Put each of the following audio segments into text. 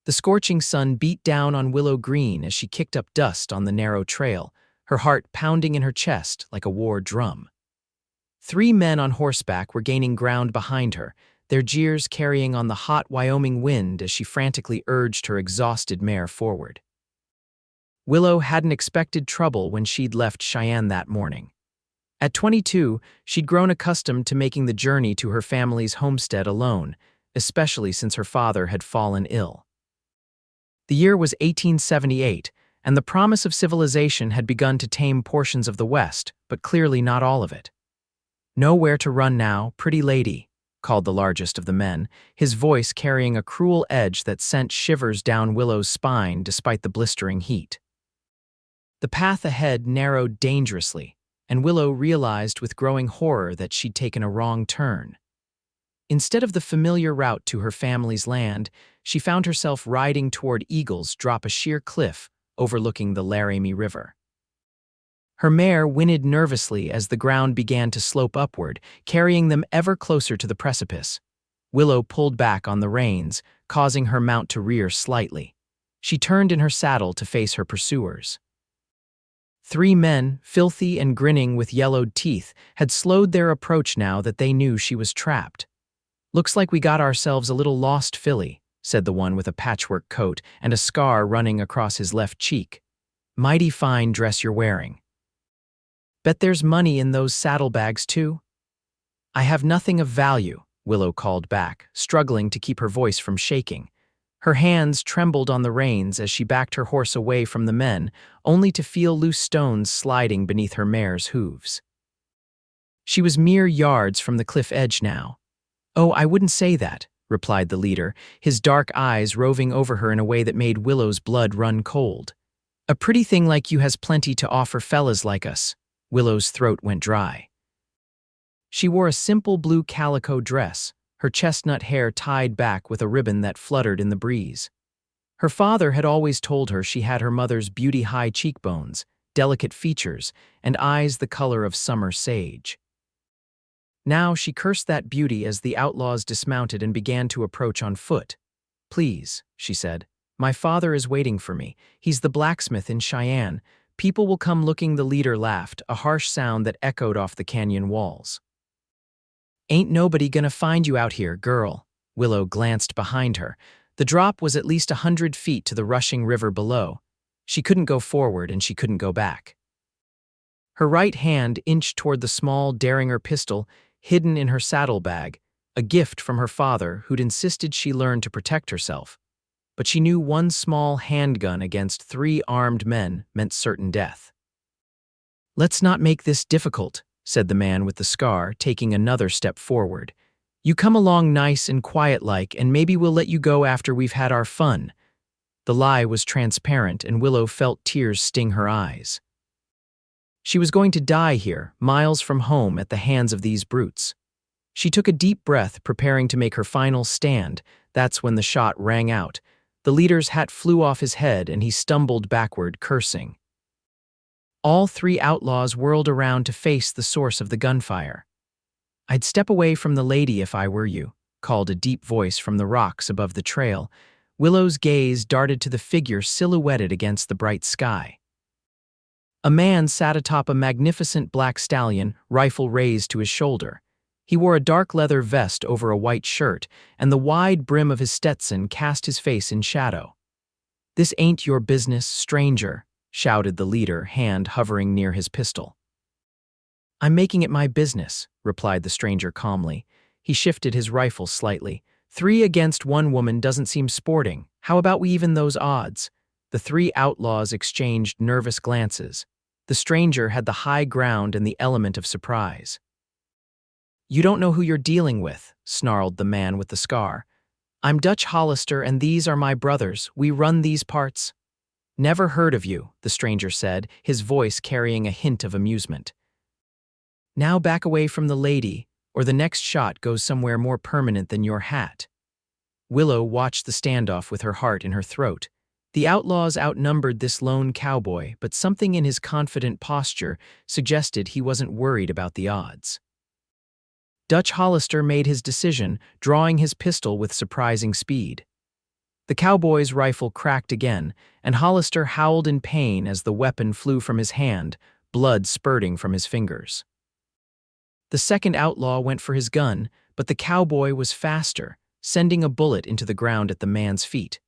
The scorching sun beat down on Willow Greene as she kicked up dust on the narrow trail, her heart pounding in her chest like a war drum. 3 men on horseback were gaining ground behind her, their jeers carrying on the hot Wyoming wind as she frantically urged her exhausted mare forward. Willow hadn't expected trouble when she'd left Cheyenne that morning. At 22, she'd grown accustomed to making the journey to her family's homestead alone, especially since her father had fallen ill. The year was 1878, and the promise of civilization had begun to tame portions of the West, but clearly not all of it. "Know where to run now, pretty lady," called the largest of the men, his voice carrying a cruel edge that sent shivers down Willow's spine despite the blistering heat. The path ahead narrowed dangerously, and Willow realized with growing horror that she'd taken a wrong turn. Instead of the familiar route to her family's land, she found herself riding toward Eagles Drop, a sheer cliff overlooking the Laramie River. Her mare whinnied nervously as the ground began to slope upward, carrying them ever closer to the precipice. Willow pulled back on the reins, causing her mount to rear slightly. She turned in her saddle to face her pursuers. 3 men, filthy and grinning with yellowed teeth, had slowed their approach now that they knew she was trapped. "Looks like we got ourselves a little lost filly," said the one with a patchwork coat and a scar running across his left cheek. "Mighty fine dress you're wearing. Bet there's money in those saddlebags too?" "I have nothing of value," Willow called back, struggling to keep her voice from shaking. Her hands trembled on the reins as she backed her horse away from the men, only to feel loose stones sliding beneath her mare's hooves. She was mere yards from the cliff edge now. "Oh, I wouldn't say that," replied the leader, his dark eyes roving over her in a way that made Willow's blood run cold. "A pretty thing like you has plenty to offer fellas like us." Willow's throat went dry. She wore a simple blue calico dress, her chestnut hair tied back with a ribbon that fluttered in the breeze. Her father had always told her she had her mother's beauty-high cheekbones, delicate features, and eyes the color of summer sage. Now she cursed that beauty as the outlaws dismounted and began to approach on foot. "Please," she said, "my father is waiting for me. He's the blacksmith in Cheyenne. People will come looking." The leader laughed, a harsh sound that echoed off the canyon walls. "Ain't nobody gonna find you out here, girl." Willow glanced behind her. The drop was at least 100 feet to the rushing river below. She couldn't go forward and she couldn't go back. Her right hand inched toward the small Derringer pistol hidden in her saddlebag, a gift from her father who'd insisted she learn to protect herself. But she knew one small handgun against 3 armed men meant certain death. "Let's not make this difficult," said the man with the scar, taking another step forward. "You come along nice and quiet-like, and maybe we'll let you go after we've had our fun." The lie was transparent, and Willow felt tears sting her eyes. She was going to die here, miles from home, at the hands of these brutes. She took a deep breath, preparing to make her final stand. That's when the shot rang out. The leader's hat flew off his head, and he stumbled backward, cursing. All 3 outlaws whirled around to face the source of the gunfire. "I'd step away from the lady if I were you," called a deep voice from the rocks above the trail. Willow's gaze darted to the figure silhouetted against the bright sky. A man sat atop a magnificent black stallion, rifle raised to his shoulder. He wore a dark leather vest over a white shirt, and the wide brim of his Stetson cast his face in shadow. "This ain't your business, stranger," shouted the leader, hand hovering near his pistol. "I'm making it my business," replied the stranger calmly. He shifted his rifle slightly. 3 against 1 woman doesn't seem sporting. How about we even those odds?" The 3 outlaws exchanged nervous glances. The stranger had the high ground and the element of surprise. "You don't know who you're dealing with," snarled the man with the scar. "I'm Dutch Hollister, and these are my brothers. We run these parts." "Never heard of you," the stranger said, his voice carrying a hint of amusement. "Now back away from the lady, or the next shot goes somewhere more permanent than your hat." Willow watched the standoff with her heart in her throat. The outlaws outnumbered this lone cowboy, but something in his confident posture suggested he wasn't worried about the odds. Dutch Hollister made his decision, drawing his pistol with surprising speed. The cowboy's rifle cracked again, and Hollister howled in pain as the weapon flew from his hand, blood spurting from his fingers. The second outlaw went for his gun, but the cowboy was faster, sending a bullet into the ground at the man's feet.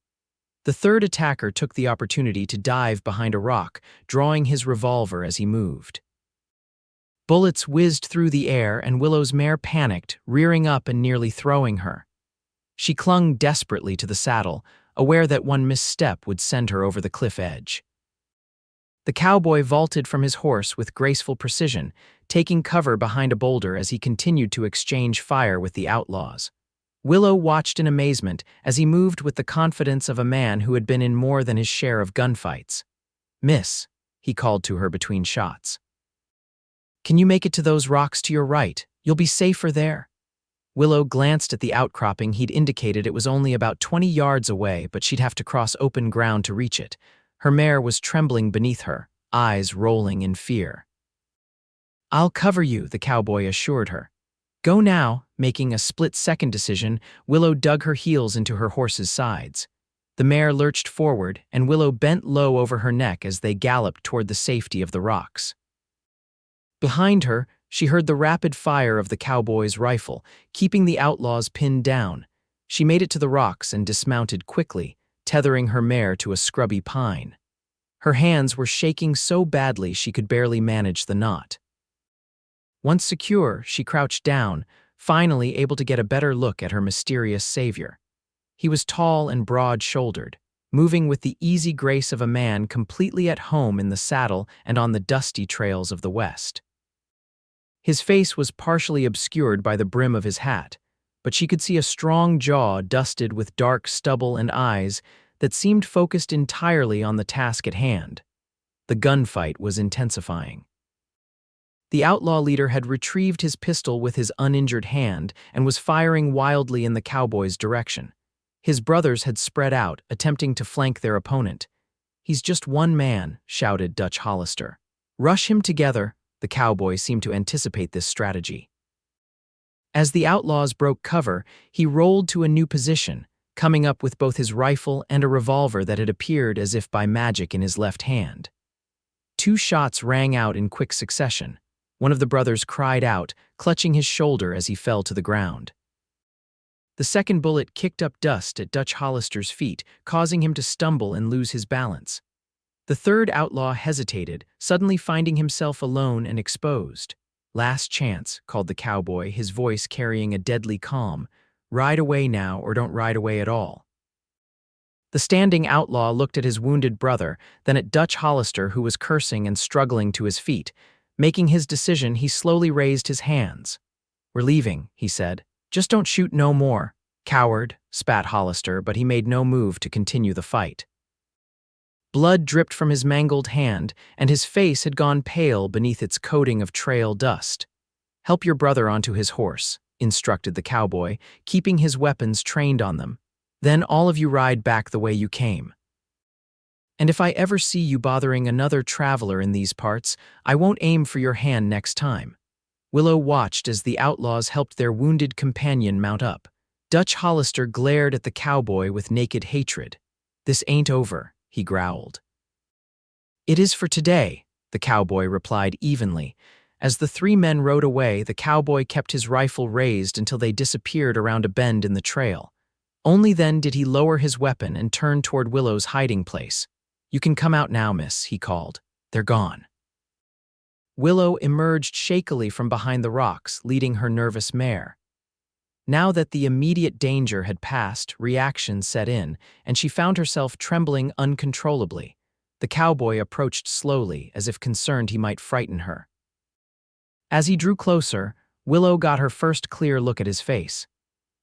The third attacker took the opportunity to dive behind a rock, drawing his revolver as he moved. Bullets whizzed through the air, and Willow's mare panicked, rearing up and nearly throwing her. She clung desperately to the saddle, aware that one misstep would send her over the cliff edge. The cowboy vaulted from his horse with graceful precision, taking cover behind a boulder as he continued to exchange fire with the outlaws. Willow watched in amazement as he moved with the confidence of a man who had been in more than his share of gunfights. "Miss," he called to her between shots. "Can you make it to those rocks to your right? You'll be safer there." Willow glanced at the outcropping. He'd indicated it was only about 20 yards away, but she'd have to cross open ground to reach it. Her mare was trembling beneath her, eyes rolling in fear. "I'll cover you," the cowboy assured her. "Go now." Making a split-second decision, Willow dug her heels into her horse's sides. The mare lurched forward, and Willow bent low over her neck as they galloped toward the safety of the rocks. Behind her, she heard the rapid fire of the cowboy's rifle, keeping the outlaws pinned down. She made it to the rocks and dismounted quickly, tethering her mare to a scrubby pine. Her hands were shaking so badly she could barely manage the knot. Once secure, she crouched down, finally able to get a better look at her mysterious savior. He was tall and broad-shouldered, moving with the easy grace of a man completely at home in the saddle and on the dusty trails of the West. His face was partially obscured by the brim of his hat, but she could see a strong jaw dusted with dark stubble and eyes that seemed focused entirely on the task at hand. The gunfight was intensifying. The outlaw leader had retrieved his pistol with his uninjured hand and was firing wildly in the cowboy's direction. His brothers had spread out, attempting to flank their opponent. "He's just one man," shouted Dutch Hollister. "Rush him together." The cowboy seemed to anticipate this strategy. As the outlaws broke cover, he rolled to a new position, coming up with both his rifle and a revolver that had appeared as if by magic in his left hand. 2 shots rang out in quick succession. One of the brothers cried out, clutching his shoulder as he fell to the ground. The second bullet kicked up dust at Dutch Hollister's feet, causing him to stumble and lose his balance. The third outlaw hesitated, suddenly finding himself alone and exposed. "Last chance," called the cowboy, his voice carrying a deadly calm. "Ride away now or don't ride away at all." The standing outlaw looked at his wounded brother, then at Dutch Hollister, who was cursing and struggling to his feet. Making his decision, he slowly raised his hands. "We're leaving," he said. "Just don't shoot no more." "Coward," spat Hollister, but he made no move to continue the fight. Blood dripped from his mangled hand, and his face had gone pale beneath its coating of trail dust. "Help your brother onto his horse," instructed the cowboy, keeping his weapons trained on them. "Then all of you ride back the way you came. And if I ever see you bothering another traveler in these parts, I won't aim for your hand next time." Willow watched as the outlaws helped their wounded companion mount up. Dutch Hollister glared at the cowboy with naked hatred. "This ain't over," he growled. "It is for today," the cowboy replied evenly. As the 3 men rode away, the cowboy kept his rifle raised until they disappeared around a bend in the trail. Only then did he lower his weapon and turn toward Willow's hiding place. "You can come out now, miss," he called. "They're gone." Willow emerged shakily from behind the rocks, leading her nervous mare. Now that the immediate danger had passed, reaction set in, and she found herself trembling uncontrollably. The cowboy approached slowly, as if concerned he might frighten her. As he drew closer, Willow got her first clear look at his face.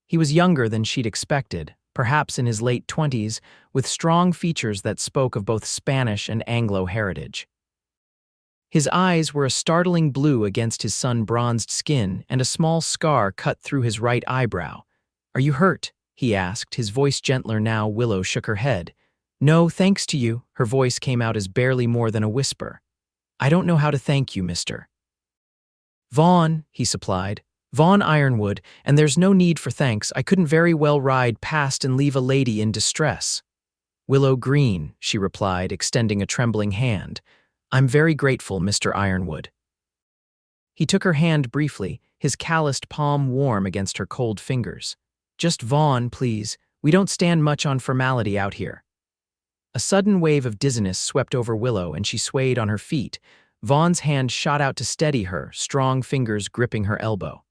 He was younger than she'd expected, perhaps in his late 20s, with strong features that spoke of both Spanish and Anglo heritage. His eyes were a startling blue against his sun-bronzed skin, and a small scar cut through his right eyebrow. "Are you hurt?" he asked, his voice gentler now. Willow shook her head. "No, thanks to you." Her voice came out as barely more than a whisper. "I don't know how to thank you, mister." "Vaughn," he supplied. Vaughn Ironwood, and there's no need for thanks. I couldn't very well ride past and leave a lady in distress. Willow Greene, she replied, extending a trembling hand. I'm very grateful, Mr. Ironwood. He took her hand briefly, his calloused palm warm against her cold fingers. Just Vaughn, please. We don't stand much on formality out here. A sudden wave of dizziness swept over Willow and she swayed on her feet. Vaughn's hand shot out to steady her, strong fingers gripping her elbow.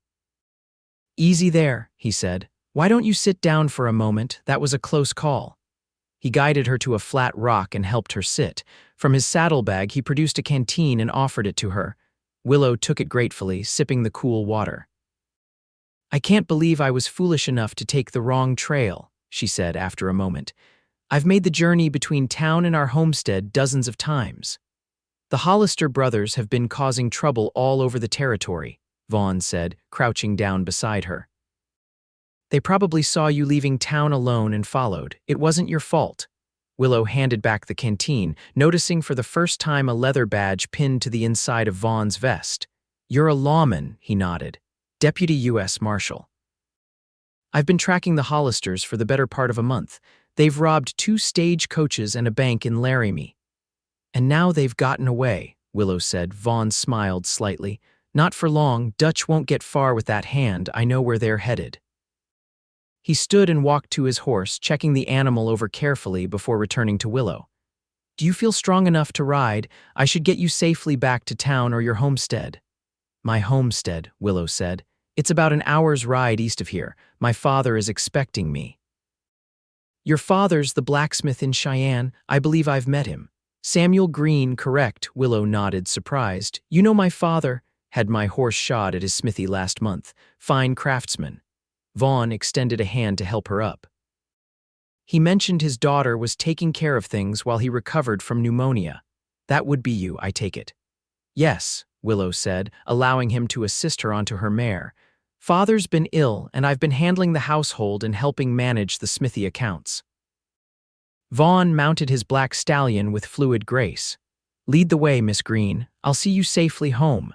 Easy there, he said. Why don't you sit down for a moment? That was a close call. He guided her to a flat rock and helped her sit. From his saddlebag, he produced a canteen and offered it to her. Willow took it gratefully, sipping the cool water. I can't believe I was foolish enough to take the wrong trail, she said after a moment. I've made the journey between town and our homestead dozens of times. The Hollister brothers have been causing trouble all over the territory, Vaughn said, crouching down beside her. They probably saw you leaving town alone and followed. It wasn't your fault. Willow handed back the canteen, noticing for the first time a leather badge pinned to the inside of Vaughn's vest. You're a lawman, he nodded. Deputy U.S. Marshal. I've been tracking the Hollisters for the better part of a month. They've robbed 2 stagecoaches and a bank in Laramie. And now they've gotten away, Willow said. Vaughn smiled slightly. Not for long. Dutch won't get far with that hand. I know where they're headed. He stood and walked to his horse, checking the animal over carefully before returning to Willow. Do you feel strong enough to ride? I should get you safely back to town or your homestead. My homestead, Willow said. It's about an hour's ride east of here. My father is expecting me. Your father's the blacksmith in Cheyenne. I believe I've met him. Samuel Greene, correct, Willow nodded, surprised. You know my father? Had my horse shod at his smithy last month. Fine craftsman. Vaughn extended a hand to help her up. He mentioned his daughter was taking care of things while he recovered from pneumonia. That would be you, I take it. Yes, Willow said, allowing him to assist her onto her mare. Father's been ill, and I've been handling the household and helping manage the smithy accounts. Vaughn mounted his black stallion with fluid grace. Lead the way, Miss Greene. I'll see you safely home.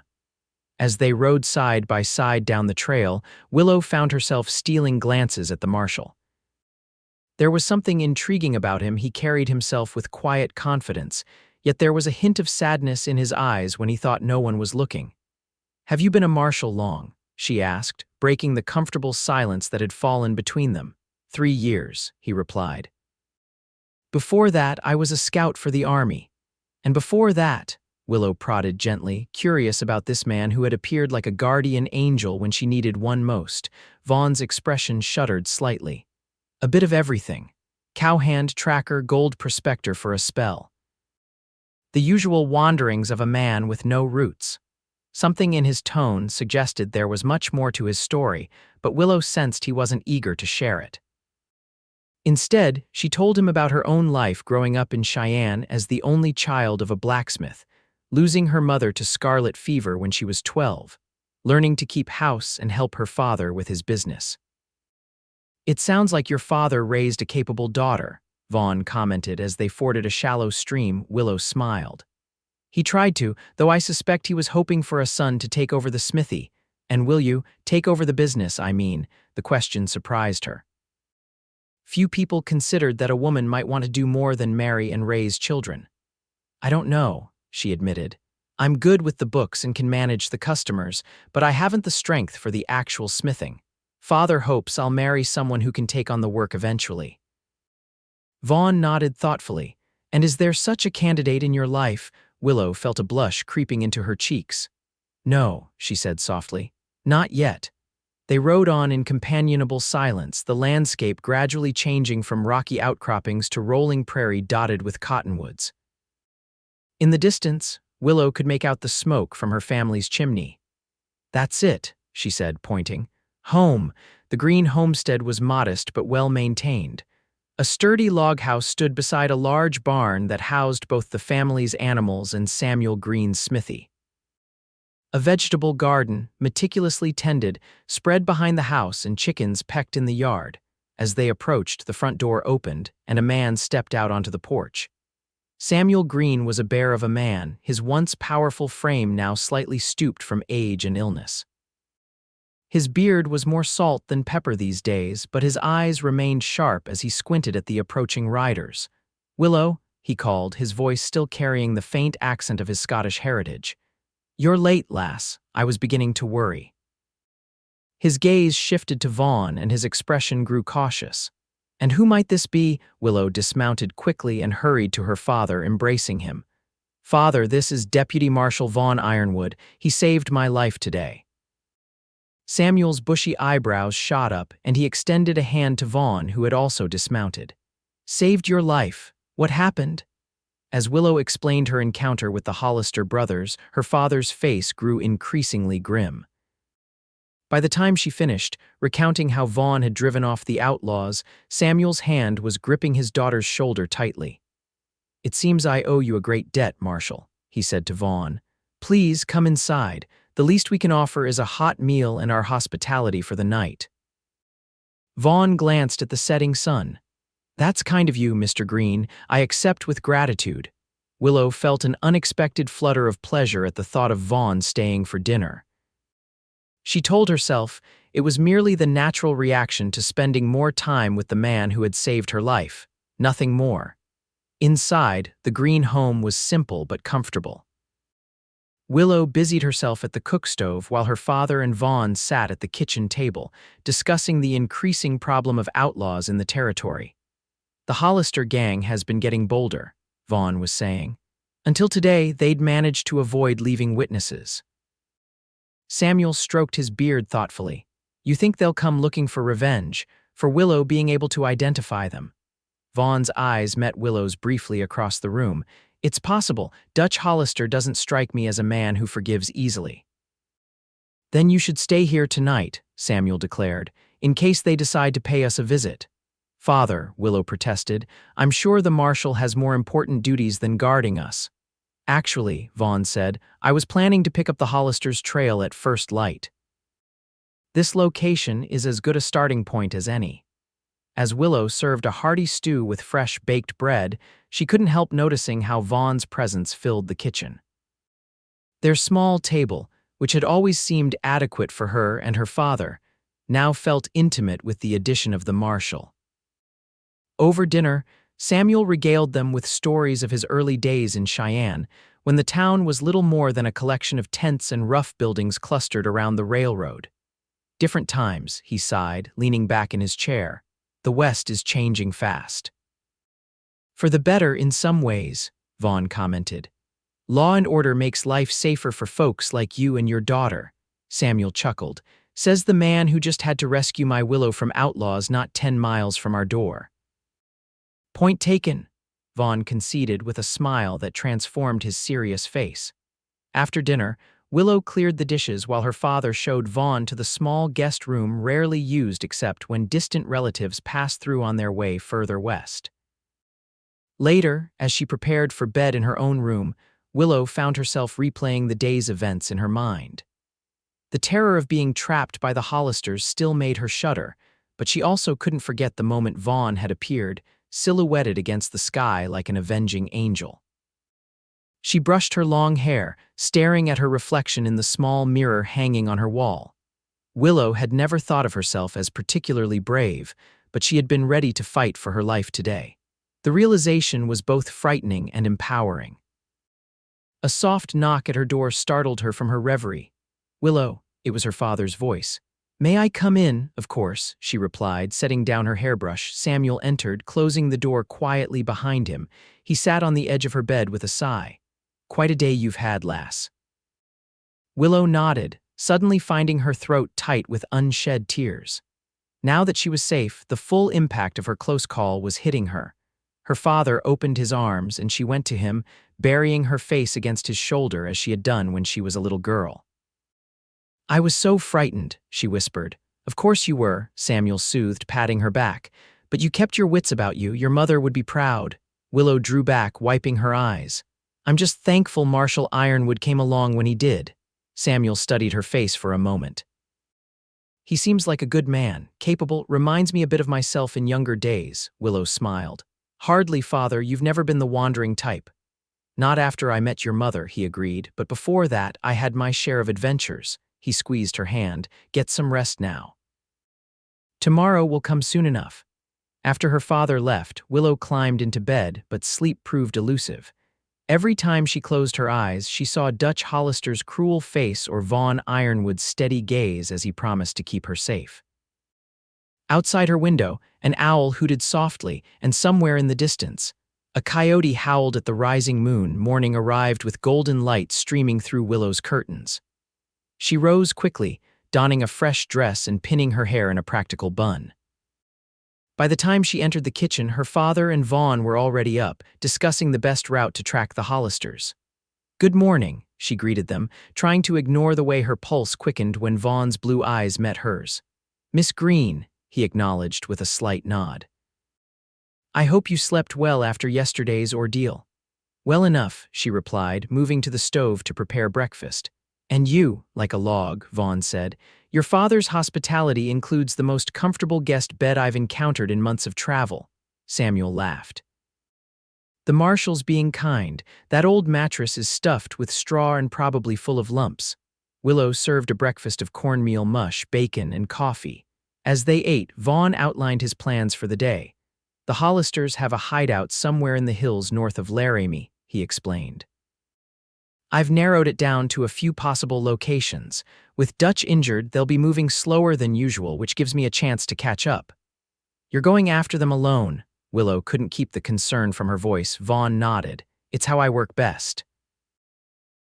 As they rode side by side down the trail, Willow found herself stealing glances at the marshal. There was something intriguing about him. He carried himself with quiet confidence, yet there was a hint of sadness in his eyes when he thought no one was looking. Have you been a marshal long? She asked, breaking the comfortable silence that had fallen between them. 3 years, he replied. Before that, I was a scout for the army. And before that, Willow prodded gently, curious about this man who had appeared like a guardian angel when she needed one most. Vaughn's expression shuddered slightly. A bit of everything. Cowhand, tracker, gold prospector for a spell. The usual wanderings of a man with no roots. Something in his tone suggested there was much more to his story, but Willow sensed he wasn't eager to share it. Instead, she told him about her own life growing up in Cheyenne as the only child of a blacksmith, losing her mother to scarlet fever when she was 12, learning to keep house and help her father with his business. It sounds like your father raised a capable daughter, Vaughn commented as they forded a shallow stream. Willow smiled. He tried to, though I suspect he was hoping for a son to take over the smithy. And will you take over the business, I mean? The question surprised her. Few people considered that a woman might want to do more than marry and raise children. I don't know, she admitted. I'm good with the books and can manage the customers, but I haven't the strength for the actual smithing. Father hopes I'll marry someone who can take on the work eventually. Vaughn nodded thoughtfully. And is there such a candidate in your life? Willow felt a blush creeping into her cheeks. No, she said softly. Not yet. They rode on in companionable silence, the landscape gradually changing from rocky outcroppings to rolling prairie dotted with cottonwoods. In the distance, Willow could make out the smoke from her family's chimney. That's it, she said, pointing. Home. The Greene homestead was modest but well-maintained. A sturdy log house stood beside a large barn that housed both the family's animals and Samuel Greene's smithy. A vegetable garden, meticulously tended, spread behind the house and chickens pecked in the yard. As they approached, the front door opened and a man stepped out onto the porch. Samuel Greene was a bear of a man, his once powerful frame now slightly stooped from age and illness. His beard was more salt than pepper these days, but his eyes remained sharp as he squinted at the approaching riders. "Willow," he called, his voice still carrying the faint accent of his Scottish heritage. "You're late, lass. I was beginning to worry." His gaze shifted to Vaughn and his expression grew cautious. "And who might this be?" Willow dismounted quickly and hurried to her father, embracing him. "Father, this is Deputy Marshal Vaughn Ironwood. He saved my life today." Samuel's bushy eyebrows shot up, and he extended a hand to Vaughn, who had also dismounted. "Saved your life? What happened?" As Willow explained her encounter with the Hollister brothers, her father's face grew increasingly grim. By the time she finished, recounting how Vaughn had driven off the Outlaws, Samuel's hand was gripping his daughter's shoulder tightly. "It seems I owe you a great debt, Marshal," he said to Vaughn. "Please come inside. The least we can offer is a hot meal and our hospitality for the night." Vaughn glanced at the setting sun. "That's kind of you, Mr. Greene. I accept with gratitude." Willow felt an unexpected flutter of pleasure at the thought of Vaughn staying for dinner. She told herself it was merely the natural reaction to spending more time with the man who had saved her life, nothing more. Inside, the Greene home was simple but comfortable. Willow busied herself at the cook stove while her father and Vaughn sat at the kitchen table, discussing the increasing problem of outlaws in the territory. "The Hollister gang has been getting bolder," Vaughn was saying. "Until today, they'd managed to avoid leaving witnesses." Samuel stroked his beard thoughtfully. "You think they'll come looking for revenge, for Willow being able to identify them?" Vaughn's eyes met Willow's briefly across the room. "It's possible. Dutch Hollister doesn't strike me as a man who forgives easily." "Then you should stay here tonight," Samuel declared, "in case they decide to pay us a visit." "Father," Willow protested, "I'm sure the marshal has more important duties than guarding us." "Actually," Vaughn said, "I was planning to pick up the Hollisters' trail at first light." This location is as good a starting point as any. As Willow served a hearty stew with fresh baked bread, she couldn't help noticing how Vaughn's presence filled the kitchen. Their small table, which had always seemed adequate for her and her father, now felt intimate with the addition of the marshal. Over dinner, Samuel regaled them with stories of his early days in Cheyenne, when the town was little more than a collection of tents and rough buildings clustered around the railroad. "Different times," he sighed, leaning back in his chair. "The West is changing fast." "For the better in some ways," Vaughn commented. "Law and order makes life safer for folks like you and your daughter," Samuel chuckled. "Says the man who just had to rescue my Willow from outlaws not 10 miles from our door." "Point taken," Vaughn conceded with a smile that transformed his serious face. After dinner, Willow cleared the dishes while her father showed Vaughn to the small guest room rarely used except when distant relatives passed through on their way further west. Later, as she prepared for bed in her own room, Willow found herself replaying the day's events in her mind. The terror of being trapped by the Hollisters still made her shudder, but she also couldn't forget the moment Vaughn had appeared, silhouetted against the sky like an avenging angel. She brushed her long hair, staring at her reflection in the small mirror hanging on her wall. Willow had never thought of herself as particularly brave, but she had been ready to fight for her life today. The realization was both frightening and empowering. A soft knock at her door startled her from her reverie. "Willow," it was her father's voice. "May I come in?" "Of course," she replied, setting down her hairbrush. Samuel entered, closing the door quietly behind him. He sat on the edge of her bed with a sigh. "Quite a day you've had, lass." Willow nodded, suddenly finding her throat tight with unshed tears. Now that she was safe, the full impact of her close call was hitting her. Her father opened his arms, and she went to him, burying her face against his shoulder as she had done when she was a little girl. "I was so frightened," she whispered. "Of course you were," Samuel soothed, patting her back. "But you kept your wits about you. Your mother would be proud." Willow drew back, wiping her eyes. "I'm just thankful Marshal Ironwood came along when he did." Samuel studied her face for a moment. "He seems like a good man, capable, reminds me a bit of myself in younger days," Willow smiled. "Hardly, father, you've never been the wandering type." "Not after I met your mother," he agreed, "but before that I had my share of adventures." He squeezed her hand. Get some rest now. Tomorrow will come soon enough. After her father left, Willow climbed into bed, but sleep proved elusive. Every time she closed her eyes, she saw Dutch Hollister's cruel face or Vaughn Ironwood's steady gaze as he promised to keep her safe. Outside her window, an owl hooted softly, and somewhere in the distance, a coyote howled at the rising moon. Morning arrived with golden light streaming through Willow's curtains. She rose quickly, donning a fresh dress and pinning her hair in a practical bun. By the time she entered the kitchen, her father and Vaughn were already up, discussing the best route to track the Hollisters. "Good morning," she greeted them, trying to ignore the way her pulse quickened when Vaughn's blue eyes met hers. "Miss Greene," he acknowledged with a slight nod. "I hope you slept well after yesterday's ordeal." "Well enough," she replied, moving to the stove to prepare breakfast. "And you, like a log," Vaughn said. "Your father's hospitality includes the most comfortable guest bed I've encountered in months of travel." Samuel laughed. "The Marshall's being kind. That old mattress is stuffed with straw and probably full of lumps." Willow served a breakfast of cornmeal mush, bacon, and coffee. As they ate, Vaughn outlined his plans for the day. "The Hollisters have a hideout somewhere in the hills north of Laramie," he explained. "I've narrowed it down to a few possible locations. With Dutch injured, they'll be moving slower than usual, which gives me a chance to catch up." "You're going after them alone." Willow couldn't keep the concern from her voice. Vaughn nodded. "It's how I work best."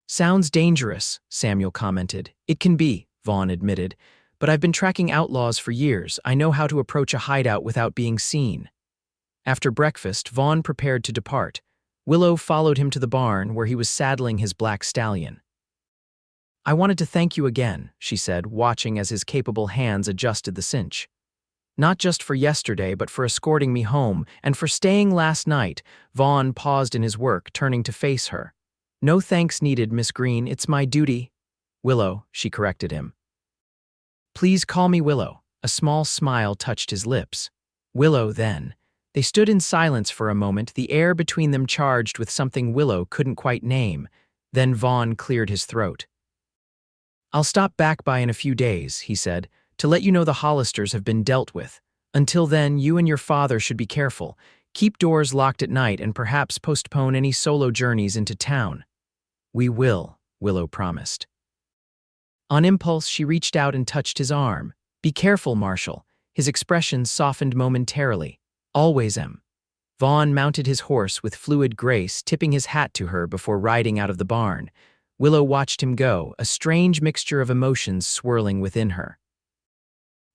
"Sounds dangerous," Samuel commented. "It can be," Vaughn admitted. "But I've been tracking outlaws for years. I know how to approach a hideout without being seen." After breakfast, Vaughn prepared to depart. Willow followed him to the barn, where he was saddling his black stallion. "I wanted to thank you again," she said, watching as his capable hands adjusted the cinch. "Not just for yesterday, but for escorting me home, and for staying last night." Vaughn paused in his work, turning to face her. "No thanks needed, Miss Greene. It's my duty." "Willow," she corrected him. "Please call me Willow." A small smile touched his lips. "Willow, then." They stood in silence for a moment, the air between them charged with something Willow couldn't quite name. Then Vaughn cleared his throat. "I'll stop back by in a few days," he said, "to let you know the Hollisters have been dealt with. Until then, you and your father should be careful. Keep doors locked at night and perhaps postpone any solo journeys into town." "We will," Willow promised. On impulse, she reached out and touched his arm. "Be careful, Marshall." His expression softened momentarily. "Always am." Vaughn mounted his horse with fluid grace, tipping his hat to her before riding out of the barn. Willow watched him go, a strange mixture of emotions swirling within her.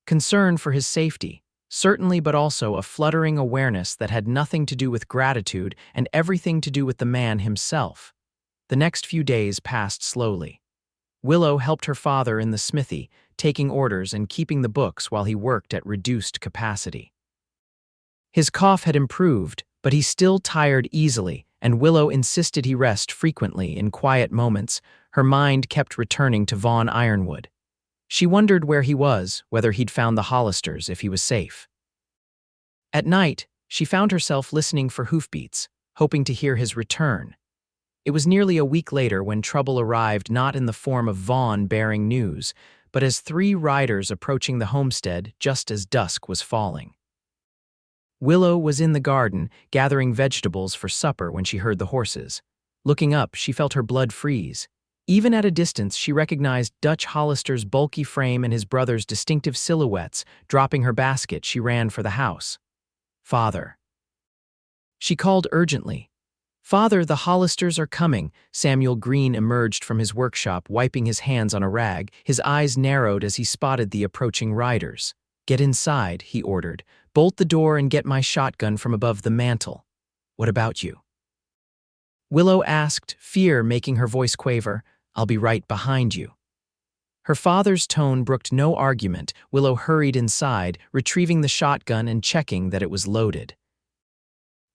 Concern for his safety, certainly, but also a fluttering awareness that had nothing to do with gratitude and everything to do with the man himself. The next few days passed slowly. Willow helped her father in the smithy, taking orders and keeping the books while he worked at reduced capacity. His cough had improved, but he still tired easily, and Willow insisted he rest frequently in quiet moments. Her mind kept returning to Vaughn Ironwood. She wondered where he was, whether he'd found the Hollisters, if he was safe. At night, she found herself listening for hoofbeats, hoping to hear his return. It was nearly a week later when trouble arrived, not in the form of Vaughn bearing news, but as 3 riders approaching the homestead just as dusk was falling. Willow was in the garden, gathering vegetables for supper when she heard the horses. Looking up, she felt her blood freeze. Even at a distance, she recognized Dutch Hollister's bulky frame and his brother's distinctive silhouettes. Dropping her basket, she ran for the house. "Father." She called urgently. "Father, the Hollisters are coming." Samuel Greene emerged from his workshop, wiping his hands on a rag. His eyes narrowed as he spotted the approaching riders. "Get inside," he ordered. "Bolt the door and get my shotgun from above the mantel." "What about you?" Willow asked, fear making her voice quaver. "I'll be right behind you." Her father's tone brooked no argument. Willow hurried inside, retrieving the shotgun and checking that it was loaded.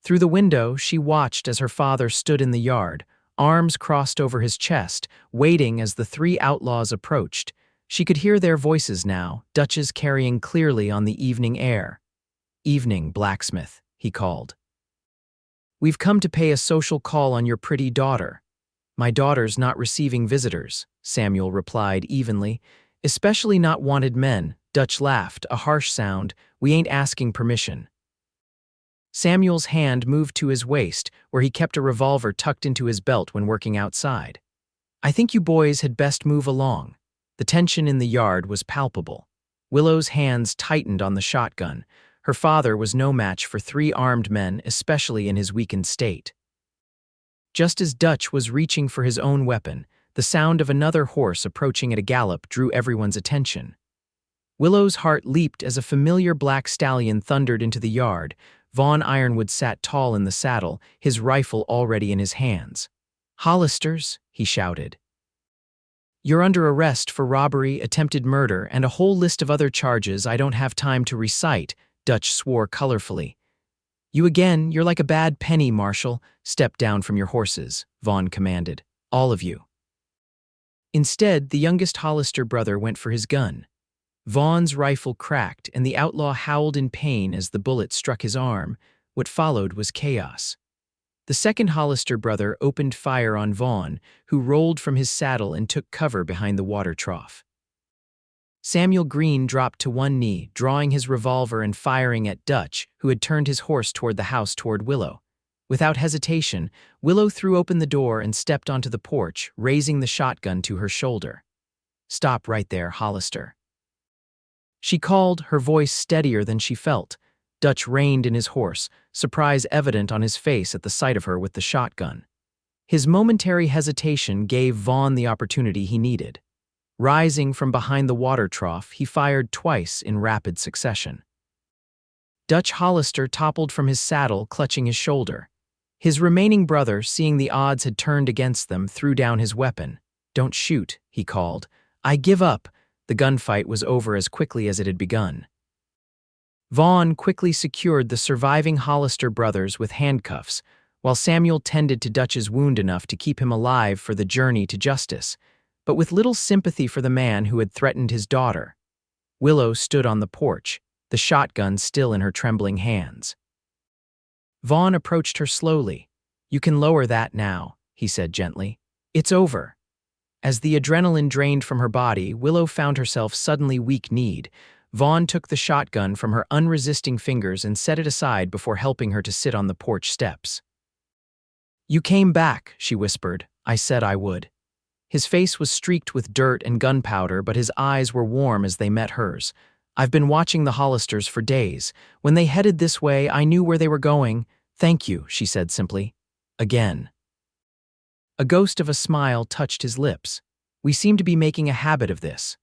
Through the window, she watched as her father stood in the yard, arms crossed over his chest, waiting as the 3 outlaws approached. She could hear their voices now, Dutch's carrying clearly on the evening air. "Evening, blacksmith," he called. "We've come to pay a social call on your pretty daughter." My daughter's not receiving visitors, Samuel replied evenly. Especially not wanted men. Dutch laughed, a harsh sound. We ain't asking permission. Samuel's hand moved to his waist, where he kept a revolver tucked into his belt when working outside. I think you boys had best move along. The tension in the yard was palpable. Willow's hands tightened on the shotgun. Her father was no match for 3 armed men, especially in his weakened state. Just as Dutch was reaching for his own weapon, the sound of another horse approaching at a gallop drew everyone's attention. Willow's heart leaped as a familiar black stallion thundered into the yard. Vaughn Ironwood sat tall in the saddle, his rifle already in his hands. "Hollisters," he shouted. "You're under arrest for robbery, attempted murder, and a whole list of other charges I don't have time to recite," Dutch swore colorfully. "You again, you're like a bad penny, Marshal. Step down from your horses," Vaughn commanded. "All of you." Instead, the youngest Hollister brother went for his gun. Vaughn's rifle cracked, and the outlaw howled in pain as the bullet struck his arm. What followed was chaos. The second Hollister brother opened fire on Vaughn, who rolled from his saddle and took cover behind the water trough. Samuel Greene dropped to one knee, drawing his revolver and firing at Dutch, who had turned his horse toward the house toward Willow. Without hesitation, Willow threw open the door and stepped onto the porch, raising the shotgun to her shoulder. "Stop right there, Hollister," she called, her voice steadier than she felt. Dutch reined in his horse, surprise evident on his face at the sight of her with the shotgun. His momentary hesitation gave Vaughn the opportunity he needed. Rising from behind the water trough, he fired twice in rapid succession. Dutch Hollister toppled from his saddle, clutching his shoulder. His remaining brother, seeing the odds had turned against them, threw down his weapon. "Don't shoot," he called. "I give up." The gunfight was over as quickly as it had begun. Vaughn quickly secured the surviving Hollister brothers with handcuffs, while Samuel tended to Dutch's wound enough to keep him alive for the journey to justice, but with little sympathy for the man who had threatened his daughter. Willow stood on the porch, the shotgun still in her trembling hands. Vaughn approached her slowly. "You can lower that now," he said gently. "It's over." As the adrenaline drained from her body, Willow found herself suddenly weak-kneed. Vaughn took the shotgun from her unresisting fingers and set it aside before helping her to sit on the porch steps. "You came back," she whispered. "I said I would." His face was streaked with dirt and gunpowder, but his eyes were warm as they met hers. "I've been watching the Hollisters for days. When they headed this way, I knew where they were going." "Thank you," she said simply. "Again." A ghost of a smile touched his lips. "We seem to be making a habit of this."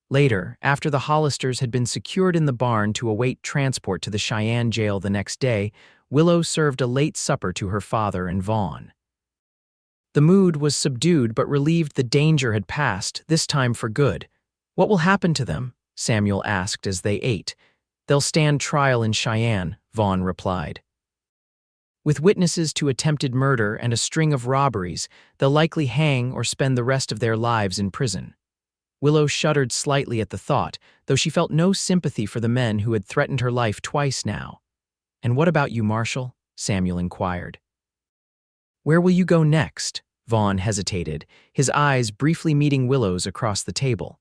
Later, after the Hollisters had been secured in the barn to await transport to the Cheyenne jail the next day, Willow served a late supper to her father and Vaughn. The mood was subdued but relieved the danger had passed, this time for good. "What will happen to them?" Samuel asked as they ate. "They'll stand trial in Cheyenne," Vaughn replied. "With witnesses to attempted murder and a string of robberies, they'll likely hang or spend the rest of their lives in prison." Willow shuddered slightly at the thought, though she felt no sympathy for the men who had threatened her life twice now. "And what about you, Marshal?" Samuel inquired. "Where will you go next?" Vaughn hesitated, his eyes briefly meeting Willow's across the table.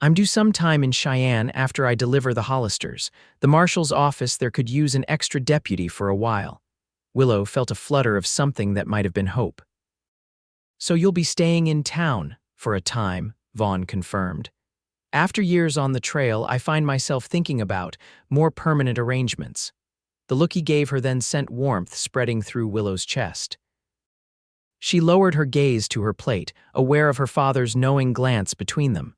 "I'm due sometime in Cheyenne after I deliver the Hollisters. The Marshal's office there could use an extra deputy for a while." Willow felt a flutter of something that might have been hope. "So you'll be staying in town for a time," Vaughn confirmed. "After years on the trail, I find myself thinking about more permanent arrangements." The look he gave her then sent warmth spreading through Willow's chest. She lowered her gaze to her plate, aware of her father's knowing glance between them.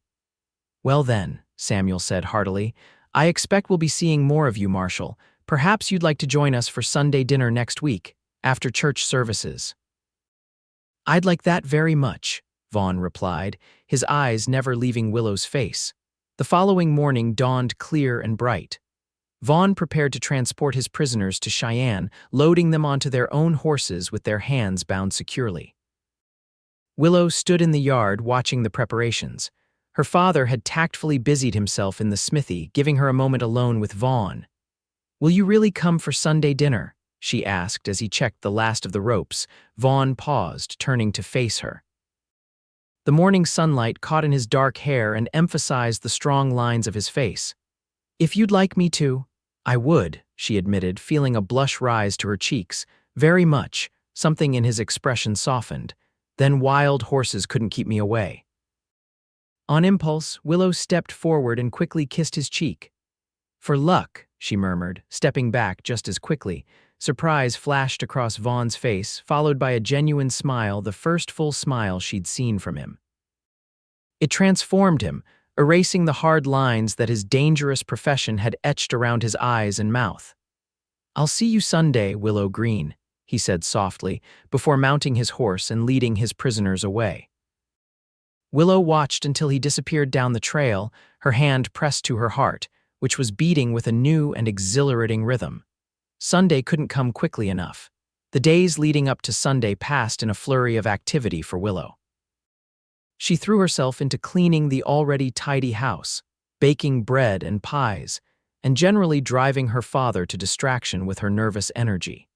"Well then," Samuel said heartily, "I expect we'll be seeing more of you, Marshal. Perhaps you'd like to join us for Sunday dinner next week, after church services." "I'd like that very much," Vaughn replied, his eyes never leaving Willow's face. The following morning dawned clear and bright. Vaughn prepared to transport his prisoners to Cheyenne, loading them onto their own horses with their hands bound securely. Willow stood in the yard watching the preparations. Her father had tactfully busied himself in the smithy, giving her a moment alone with Vaughn. "Will you really come for Sunday dinner?" she asked as he checked the last of the ropes. Vaughn paused, turning to face her. The morning sunlight caught in his dark hair and emphasized the strong lines of his face. "If you'd like me to, I would," she admitted, feeling a blush rise to her cheeks. "Very much." Something in his expression softened. "Then wild horses couldn't keep me away." On impulse, Willow stepped forward and quickly kissed his cheek. "For luck," she murmured, stepping back just as quickly. Surprise flashed across Vaughn's face, followed by a genuine smile, the first full smile she'd seen from him. It transformed him, erasing the hard lines that his dangerous profession had etched around his eyes and mouth. "I'll see you Sunday, Willow Greene," he said softly, before mounting his horse and leading his prisoners away. Willow watched until he disappeared down the trail, her hand pressed to her heart, which was beating with a new and exhilarating rhythm. Sunday couldn't come quickly enough. The days leading up to Sunday passed in a flurry of activity for Willow. She threw herself into cleaning the already tidy house, baking bread and pies, and generally driving her father to distraction with her nervous energy.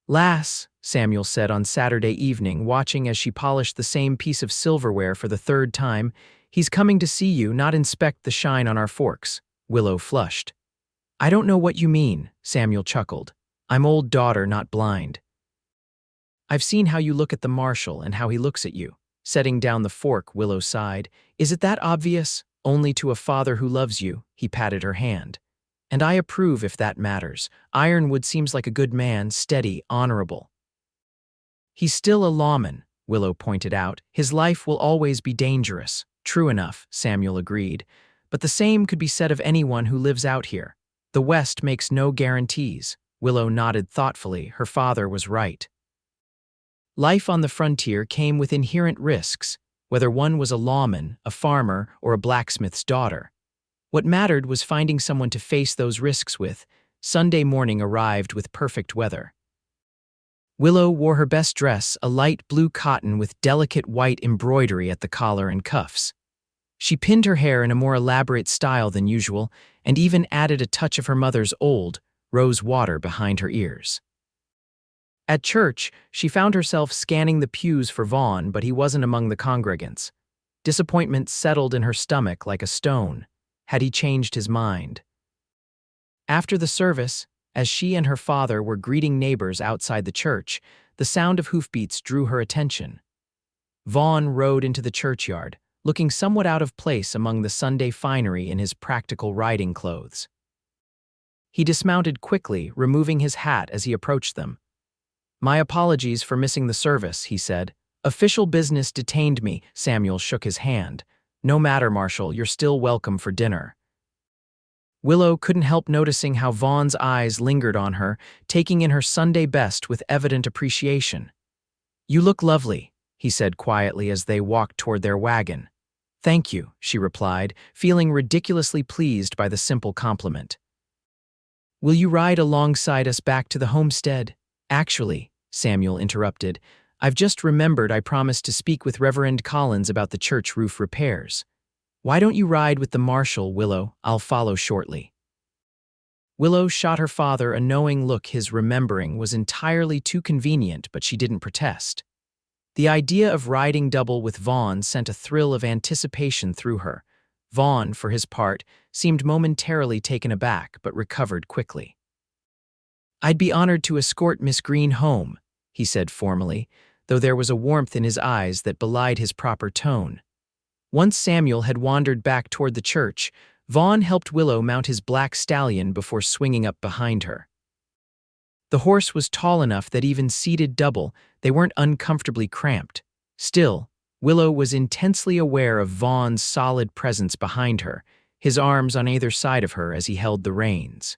"Lass," Samuel said on Saturday evening, watching as she polished the same piece of silverware for the third time, "he's coming to see you, not inspect the shine on our forks." Willow flushed. "I don't know what you mean," Samuel chuckled. "I'm old daughter, not blind." "I've seen how you look at the marshal and how he looks at you." Setting down the fork, Willow sighed. "Is it that obvious? Only to a father who loves you," he patted her hand. "And I approve if that matters. Ironwood seems like a good man, steady, honorable." "He's still a lawman," Willow pointed out. "His life will always be dangerous." "True enough," Samuel agreed. "But the same could be said of anyone who lives out here. The West makes no guarantees." Willow nodded thoughtfully. Her father was right. Life on the frontier came with inherent risks, whether one was a lawman, a farmer, or a blacksmith's daughter. What mattered was finding someone to face those risks with. Sunday morning arrived with perfect weather. Willow wore her best dress, a light blue cotton with delicate white embroidery at the collar and cuffs. She pinned her hair in a more elaborate style than usual, and even added a touch of her mother's old, rose water behind her ears. At church, she found herself scanning the pews for Vaughn, but he wasn't among the congregants. Disappointment settled in her stomach like a stone. Had he changed his mind? After the service, as she and her father were greeting neighbors outside the church, the sound of hoofbeats drew her attention. Vaughn rode into the churchyard, looking somewhat out of place among the Sunday finery in his practical riding clothes. He dismounted quickly, removing his hat as he approached them. "My apologies for missing the service," he said. "Official business detained me." Samuel shook his hand. "No matter, Marshal, you're still welcome for dinner." Willow couldn't help noticing how Vaughn's eyes lingered on her, taking in her Sunday best with evident appreciation. "You look lovely," he said quietly as they walked toward their wagon. "Thank you," she replied, feeling ridiculously pleased by the simple compliment. "Will you ride alongside us back to the homestead?" "Actually," Samuel interrupted, "I've just remembered I promised to speak with Reverend Collins about the church roof repairs. Why don't you ride with the marshal, Willow? I'll follow shortly." Willow shot her father a knowing look. His remembering was entirely too convenient, but she didn't protest. The idea of riding double with Vaughn sent a thrill of anticipation through her. Vaughn, for his part, seemed momentarily taken aback, but recovered quickly. "I'd be honored to escort Miss Greene home," he said formally, though there was a warmth in his eyes that belied his proper tone. Once Samuel had wandered back toward the church, Vaughn helped Willow mount his black stallion before swinging up behind her. The horse was tall enough that even seated double, they weren't uncomfortably cramped. Still, Willow was intensely aware of Vaughn's solid presence behind her, his arms on either side of her as he held the reins.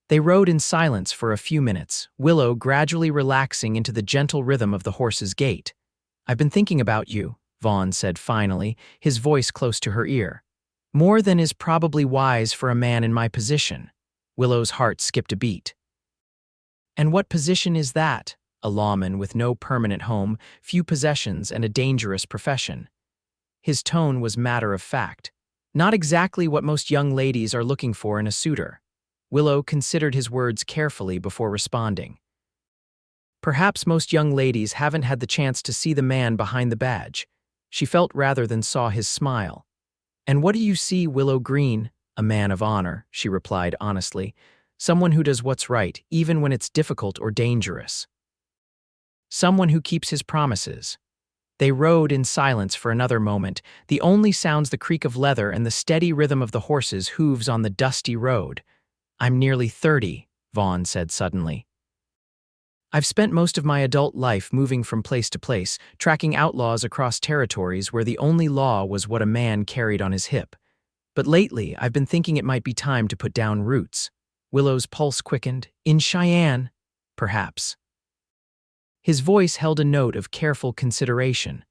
They rode in silence for a few minutes, Willow gradually relaxing into the gentle rhythm of the horse's gait. "I've been thinking about you," Vaughn said finally, his voice close to her ear. "More than is probably wise for a man in my position." Willow's heart skipped a beat. "And what position is that?" "A lawman with no permanent home, few possessions, and a dangerous profession." His tone was matter of fact. "Not exactly what most young ladies are looking for in a suitor." Willow considered his words carefully before responding. Perhaps most young ladies haven't had the chance to see the man behind the badge. She felt rather than saw his smile. And what do you see, Willow Greene? A man of honor, she replied honestly. Someone who does what's right, even when it's difficult or dangerous. Someone who keeps his promises. They rode in silence for another moment, the only sounds the creak of leather and the steady rhythm of the horses' hooves on the dusty road. I'm nearly 30, Vaughn said suddenly. I've spent most of my adult life moving from place to place, tracking outlaws across territories where the only law was what a man carried on his hip. But lately, I've been thinking it might be time to put down roots. Willow's pulse quickened. In Cheyenne, perhaps. His voice held a note of careful consideration.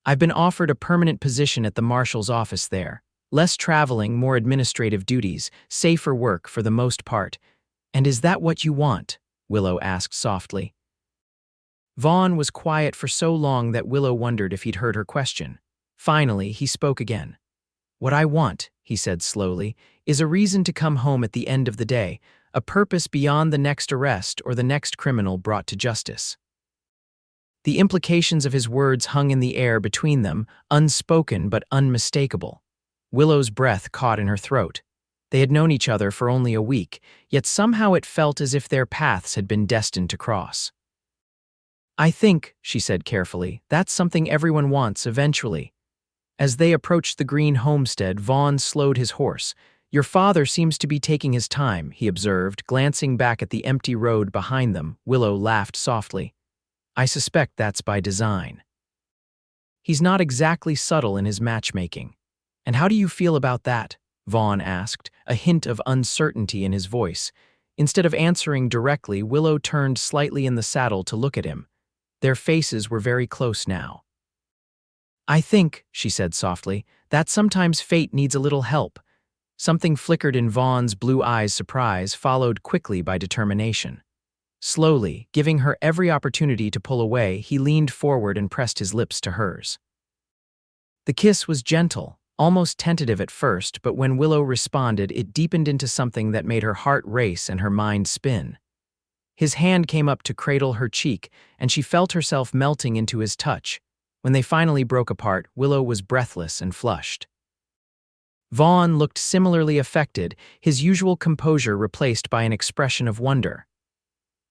I've been offered a permanent position at the marshal's office there. Less traveling, more administrative duties, safer work for the most part. And is that what you want? Willow asked softly. Vaughn was quiet for so long that Willow wondered if he'd heard her question. Finally, he spoke again. What I want, he said slowly, is a reason to come home at the end of the day, a purpose beyond the next arrest or the next criminal brought to justice. The implications of his words hung in the air between them, unspoken but unmistakable. Willow's breath caught in her throat. They had known each other for only a week, yet somehow it felt as if their paths had been destined to cross. I think, she said carefully, that's something everyone wants eventually. As they approached the Greene homestead, Vaughn slowed his horse. Your father seems to be taking his time, he observed, glancing back at the empty road behind them. Willow laughed softly. I suspect that's by design. He's not exactly subtle in his matchmaking. And how do you feel about that? Vaughn asked, a hint of uncertainty in his voice. Instead of answering directly, Willow turned slightly in the saddle to look at him. Their faces were very close now. I think, she said softly, that sometimes fate needs a little help. Something flickered in Vaughn's blue eyes' surprise, followed quickly by determination. Slowly, giving her every opportunity to pull away, he leaned forward and pressed his lips to hers. The kiss was gentle, almost tentative at first, but when Willow responded, it deepened into something that made her heart race and her mind spin. His hand came up to cradle her cheek, and she felt herself melting into his touch. When they finally broke apart, Willow was breathless and flushed. Vaughn looked similarly affected, his usual composure replaced by an expression of wonder.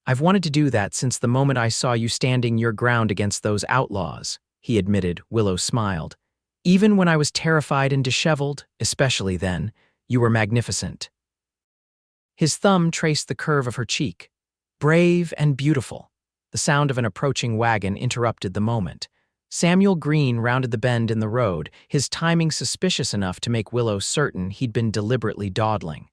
I've wanted to do that since the moment I saw you standing your ground against those outlaws, he admitted. Willow smiled. Even when I was terrified and disheveled, especially then, you were magnificent. His thumb traced the curve of her cheek. Brave and beautiful. The sound of an approaching wagon interrupted the moment. Samuel Greene rounded the bend in the road, his timing suspicious enough to make Willow certain he'd been deliberately dawdling.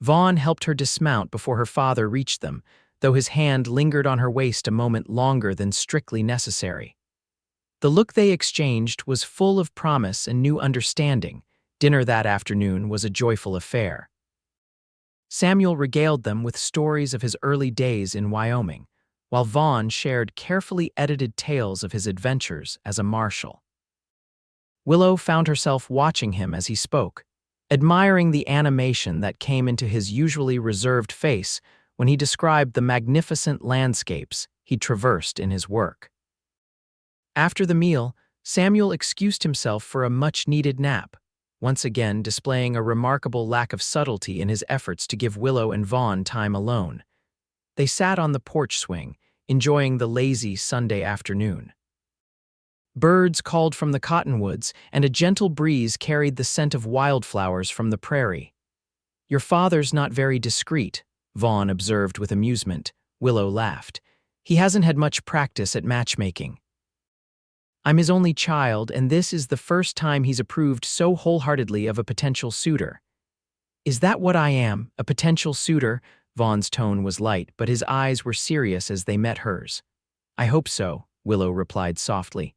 Vaughn helped her dismount before her father reached them, though his hand lingered on her waist a moment longer than strictly necessary. The look they exchanged was full of promise and new understanding. Dinner that afternoon was a joyful affair. Samuel regaled them with stories of his early days in Wyoming, while Vaughn shared carefully edited tales of his adventures as a marshal. Willow found herself watching him as he spoke, admiring the animation that came into his usually reserved face when he described the magnificent landscapes he traversed in his work. After the meal, Samuel excused himself for a much-needed nap, once again displaying a remarkable lack of subtlety in his efforts to give Willow and Vaughn time alone. They sat on the porch swing, enjoying the lazy Sunday afternoon. Birds called from the cottonwoods, and a gentle breeze carried the scent of wildflowers from the prairie. Your father's not very discreet, Vaughn observed with amusement. Willow laughed. He hasn't had much practice at matchmaking. I'm his only child, and this is the first time he's approved so wholeheartedly of a potential suitor. Is that what I am, a potential suitor? Vaughn's tone was light, but his eyes were serious as they met hers. I hope so, Willow replied softly.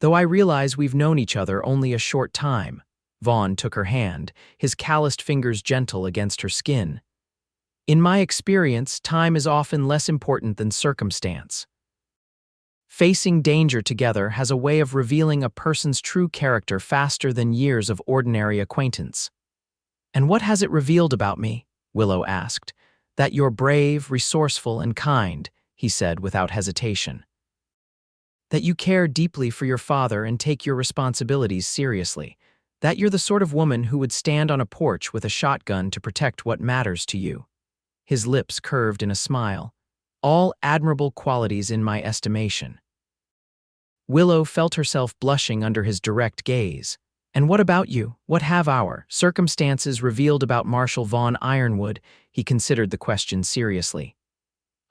Though I realize we've known each other only a short time. Vaughn took her hand, his calloused fingers gentle against her skin. In my experience, time is often less important than circumstance. Facing danger together has a way of revealing a person's true character faster than years of ordinary acquaintance. "And what has it revealed about me?" Willow asked. "That you're brave, resourceful, and kind," he said without hesitation. "That you care deeply for your father and take your responsibilities seriously. That you're the sort of woman who would stand on a porch with a shotgun to protect what matters to you." His lips curved in a smile. "All admirable qualities in my estimation." Willow felt herself blushing under his direct gaze. "And what about you? What have our circumstances revealed about Marshall Vaughn Ironwood?" He considered the question seriously.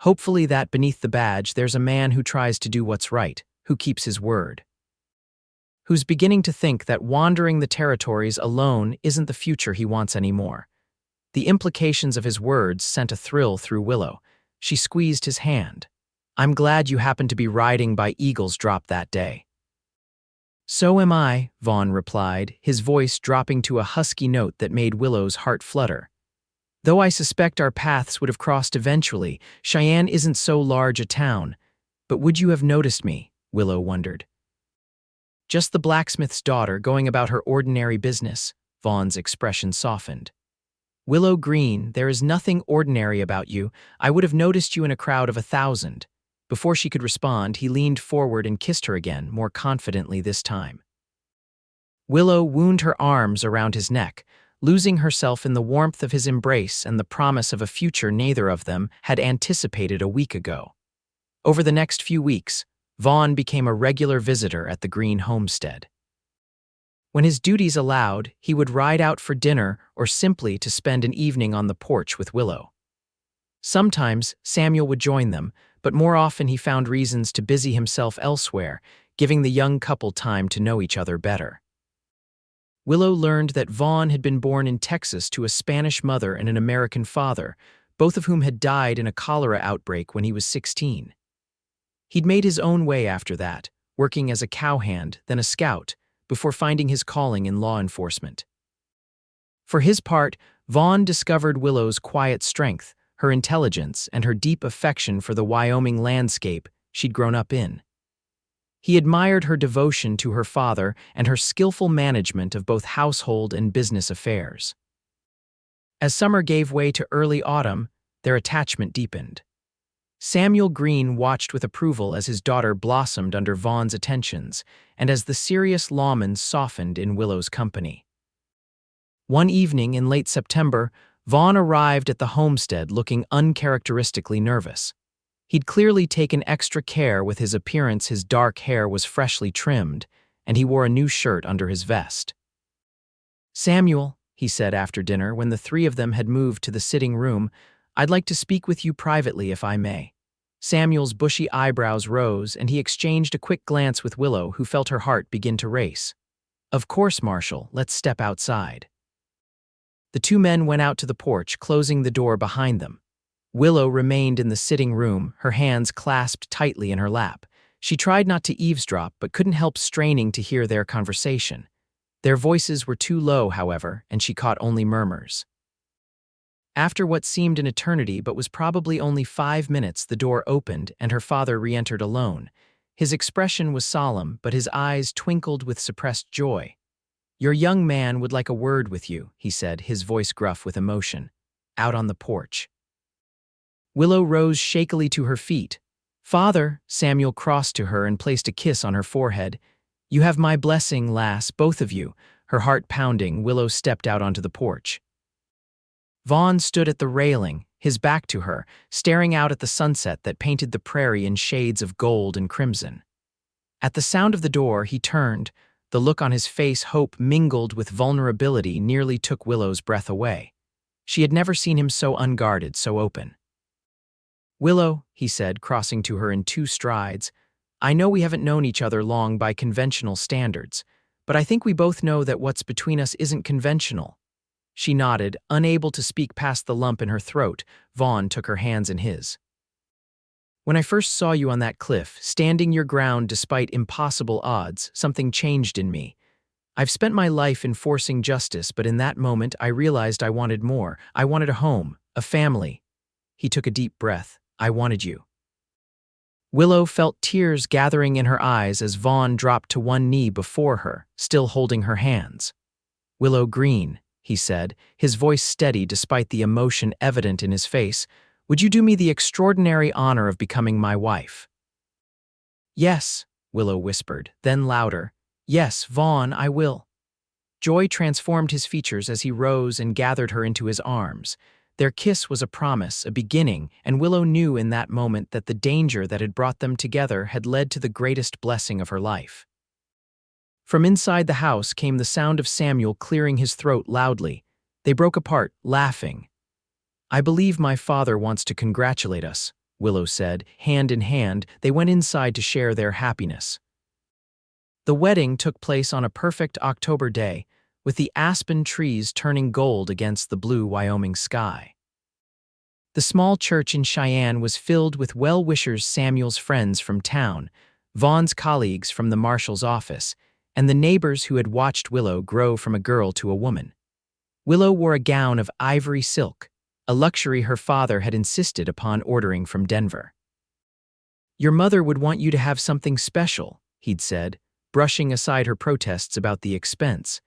"Hopefully that beneath the badge there's a man who tries to do what's right, who keeps his word. Who's beginning to think that wandering the territories alone isn't the future he wants anymore." The implications of his words sent a thrill through Willow. She squeezed his hand. "I'm glad you happened to be riding by Eagle's Drop that day." "So am I," Vaughn replied, his voice dropping to a husky note that made Willow's heart flutter. "Though I suspect our paths would have crossed eventually, Cheyenne isn't so large a town. But would you have noticed me?" Willow wondered. "Just the blacksmith's daughter going about her ordinary business." Vaughn's expression softened. "Willow Greene, there is nothing ordinary about you. I would have noticed you in a crowd of 1,000. Before she could respond, he leaned forward and kissed her again, more confidently this time. Willow wound her arms around his neck, losing herself in the warmth of his embrace and the promise of a future neither of them had anticipated a week ago. Over the next few weeks, Vaughn became a regular visitor at the Greene homestead. When his duties allowed, he would ride out for dinner or simply to spend an evening on the porch with Willow. Sometimes Samuel would join them, but more often he found reasons to busy himself elsewhere, giving the young couple time to know each other better. Willow learned that Vaughn had been born in Texas to a Spanish mother and an American father, both of whom had died in a cholera outbreak when he was 16. He'd made his own way after that, working as a cowhand, then a scout, before finding his calling in law enforcement. For his part, Vaughn discovered Willow's quiet strength, her intelligence, and her deep affection for the Wyoming landscape she'd grown up in. He admired her devotion to her father and her skillful management of both household and business affairs. As summer gave way to early autumn, their attachment deepened. Samuel Greene watched with approval as his daughter blossomed under Vaughn's attentions and as the serious lawman softened in Willow's company. One evening in late September, Vaughn arrived at the homestead looking uncharacteristically nervous. He'd clearly taken extra care with his appearance. His dark hair was freshly trimmed, and he wore a new shirt under his vest. "Samuel," he said after dinner when the three of them had moved to the sitting room, "I'd like to speak with you privately if I may." Samuel's bushy eyebrows rose, and he exchanged a quick glance with Willow, who felt her heart begin to race. "Of course, Marshall, let's step outside." The two men went out to the porch, closing the door behind them. Willow remained in the sitting room, her hands clasped tightly in her lap. She tried not to eavesdrop, but couldn't help straining to hear their conversation. Their voices were too low, however, and she caught only murmurs. After what seemed an eternity but was probably only 5 minutes, the door opened and her father re-entered alone. His expression was solemn, but his eyes twinkled with suppressed joy. "Your young man would like a word with you," he said, his voice gruff with emotion. "Out on the porch." Willow rose shakily to her feet. "Father," Samuel crossed to her and placed a kiss on her forehead. "You have my blessing, lass, both of you." Her heart pounding, Willow stepped out onto the porch. Vaughn stood at the railing, his back to her, staring out at the sunset that painted the prairie in shades of gold and crimson. At the sound of the door, he turned. The look on his face, hope mingled with vulnerability, nearly took Willow's breath away. She had never seen him so unguarded, so open. "Willow," he said, crossing to her in 2 strides, "I know we haven't known each other long by conventional standards, but I think we both know that what's between us isn't conventional." She nodded, unable to speak past the lump in her throat. Vaughn took her hands in his. "When I first saw you on that cliff, standing your ground despite impossible odds, something changed in me. I've spent my life enforcing justice, but in that moment I realized I wanted more. I wanted a home, a family." He took a deep breath. "I wanted you." Willow felt tears gathering in her eyes as Vaughn dropped to one knee before her, still holding her hands. "Willow Greene," he said, his voice steady despite the emotion evident in his face, "would you do me the extraordinary honor of becoming my wife?" "Yes," Willow whispered, then louder, "Yes, Vaughn, I will." Joy transformed his features as he rose and gathered her into his arms. Their kiss was a promise, a beginning, and Willow knew in that moment that the danger that had brought them together had led to the greatest blessing of her life. From inside the house came the sound of Samuel clearing his throat loudly. They broke apart, laughing. "I believe my father wants to congratulate us," Willow said. Hand in hand, they went inside to share their happiness. The wedding took place on a perfect October day, with the aspen trees turning gold against the blue Wyoming sky. The small church in Cheyenne was filled with well-wishers, Samuel's friends from town, Vaughn's colleagues from the marshal's office, and the neighbors who had watched Willow grow from a girl to a woman. Willow wore a gown of ivory silk, a luxury her father had insisted upon ordering from Denver. "Your mother would want you to have something special," he'd said, brushing aside her protests about the expense.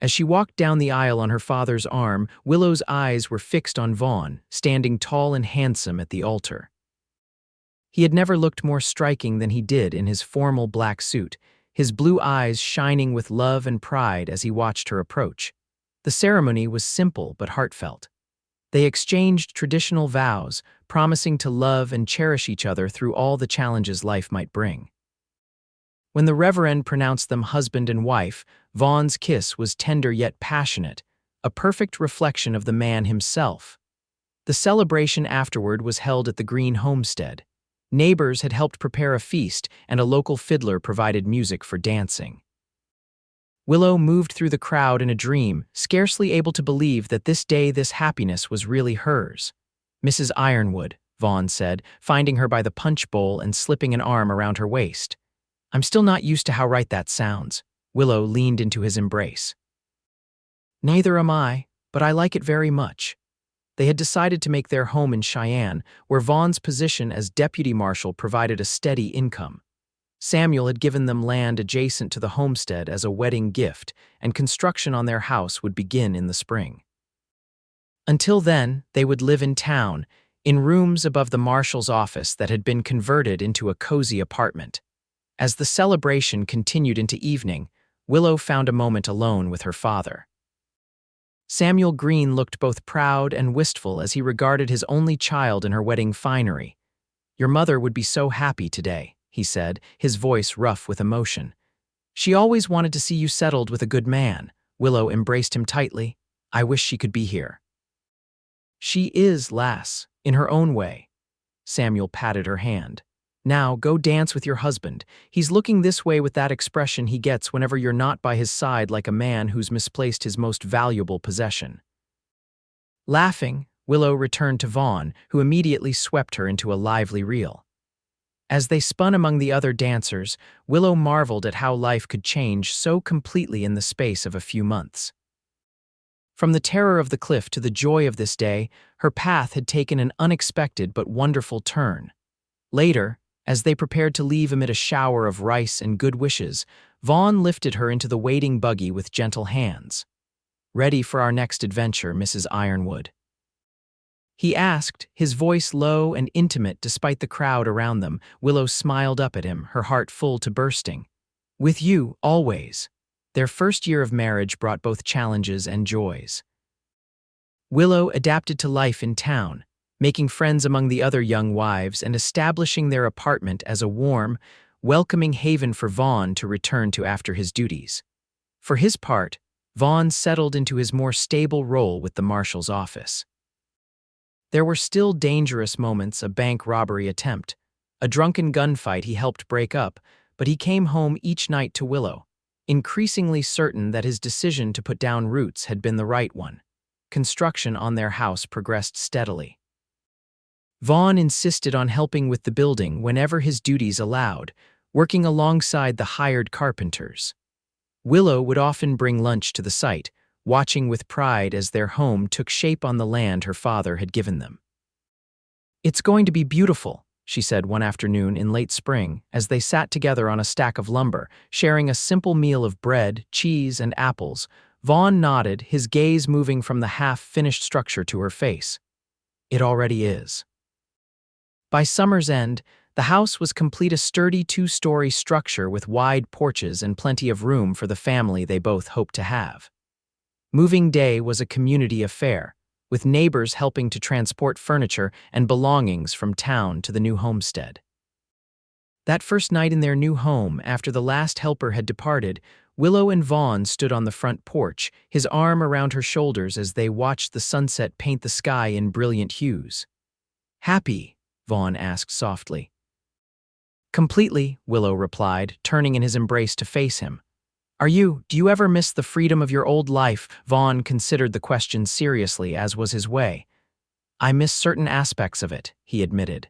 As she walked down the aisle on her father's arm, Willow's eyes were fixed on Vaughn, standing tall and handsome at the altar. He had never looked more striking than he did in his formal black suit, his blue eyes shining with love and pride as he watched her approach. The ceremony was simple but heartfelt. They exchanged traditional vows, promising to love and cherish each other through all the challenges life might bring. When the Reverend pronounced them husband and wife, Vaughn's kiss was tender yet passionate, a perfect reflection of the man himself. The celebration afterward was held at the Greene homestead. Neighbors had helped prepare a feast, and a local fiddler provided music for dancing. Willow moved through the crowd in a dream, scarcely able to believe that this day this happiness was really hers. "Mrs. Ironwood," Vaughn said, finding her by the punch bowl and slipping an arm around her waist. "I'm still not used to how right that sounds." Willow leaned into his embrace. "Neither am I, but I like it very much." They had decided to make their home in Cheyenne, where Vaughn's position as deputy marshal provided a steady income. Samuel had given them land adjacent to the homestead as a wedding gift, and construction on their house would begin in the spring. Until then, they would live in town, in rooms above the marshal's office that had been converted into a cozy apartment. As the celebration continued into evening, Willow found a moment alone with her father. Samuel Greene looked both proud and wistful as he regarded his only child in her wedding finery. "Your mother would be so happy today," he said, his voice rough with emotion. "She always wanted to see you settled with a good man." Willow embraced him tightly. "I wish she could be here." "She is, lass, in her own way." Samuel patted her hand. "Now, go dance with your husband. He's looking this way with that expression he gets whenever you're not by his side, like a man who's misplaced his most valuable possession." Laughing, Willow returned to Vaughn, who immediately swept her into a lively reel. As they spun among the other dancers, Willow marveled at how life could change so completely in the space of a few months. From the terror of the cliff to the joy of this day, her path had taken an unexpected but wonderful turn. Later, as they prepared to leave amid a shower of rice and good wishes, Vaughn lifted her into the waiting buggy with gentle hands. "Ready for our next adventure, Mrs. Ironwood?" he asked, his voice low and intimate despite the crowd around them. Willow smiled up at him, her heart full to bursting. "With you, always." Their first year of marriage brought both challenges and joys. Willow adapted to life in town, making friends among the other young wives and establishing their apartment as a warm, welcoming haven for Vaughn to return to after his duties. For his part, Vaughn settled into his more stable role with the marshal's office. There were still dangerous moments: a bank robbery attempt, a drunken gunfight he helped break up, but he came home each night to Willow, increasingly certain that his decision to put down roots had been the right one. Construction on their house progressed steadily. Vaughn insisted on helping with the building whenever his duties allowed, working alongside the hired carpenters. Willow would often bring lunch to the site, watching with pride as their home took shape on the land her father had given them. "It's going to be beautiful," she said one afternoon in late spring as they sat together on a stack of lumber, sharing a simple meal of bread, cheese, and apples. Vaughn nodded, his gaze moving from the half-finished structure to her face. It already is. By summer's end, the house was complete, a sturdy two-story structure with wide porches and plenty of room for the family they both hoped to have. Moving day was a community affair, with neighbors helping to transport furniture and belongings from town to the new homestead. That first night in their new home, after the last helper had departed, Willow and Vaughn stood on the front porch, his arm around her shoulders as they watched the sunset paint the sky in brilliant hues. "Happy?" Vaughn asked softly. "Completely," Willow replied, turning in his embrace to face him. Do you ever miss the freedom of your old life?" Vaughn considered the question seriously, as was his way. "I miss certain aspects of it," he admitted.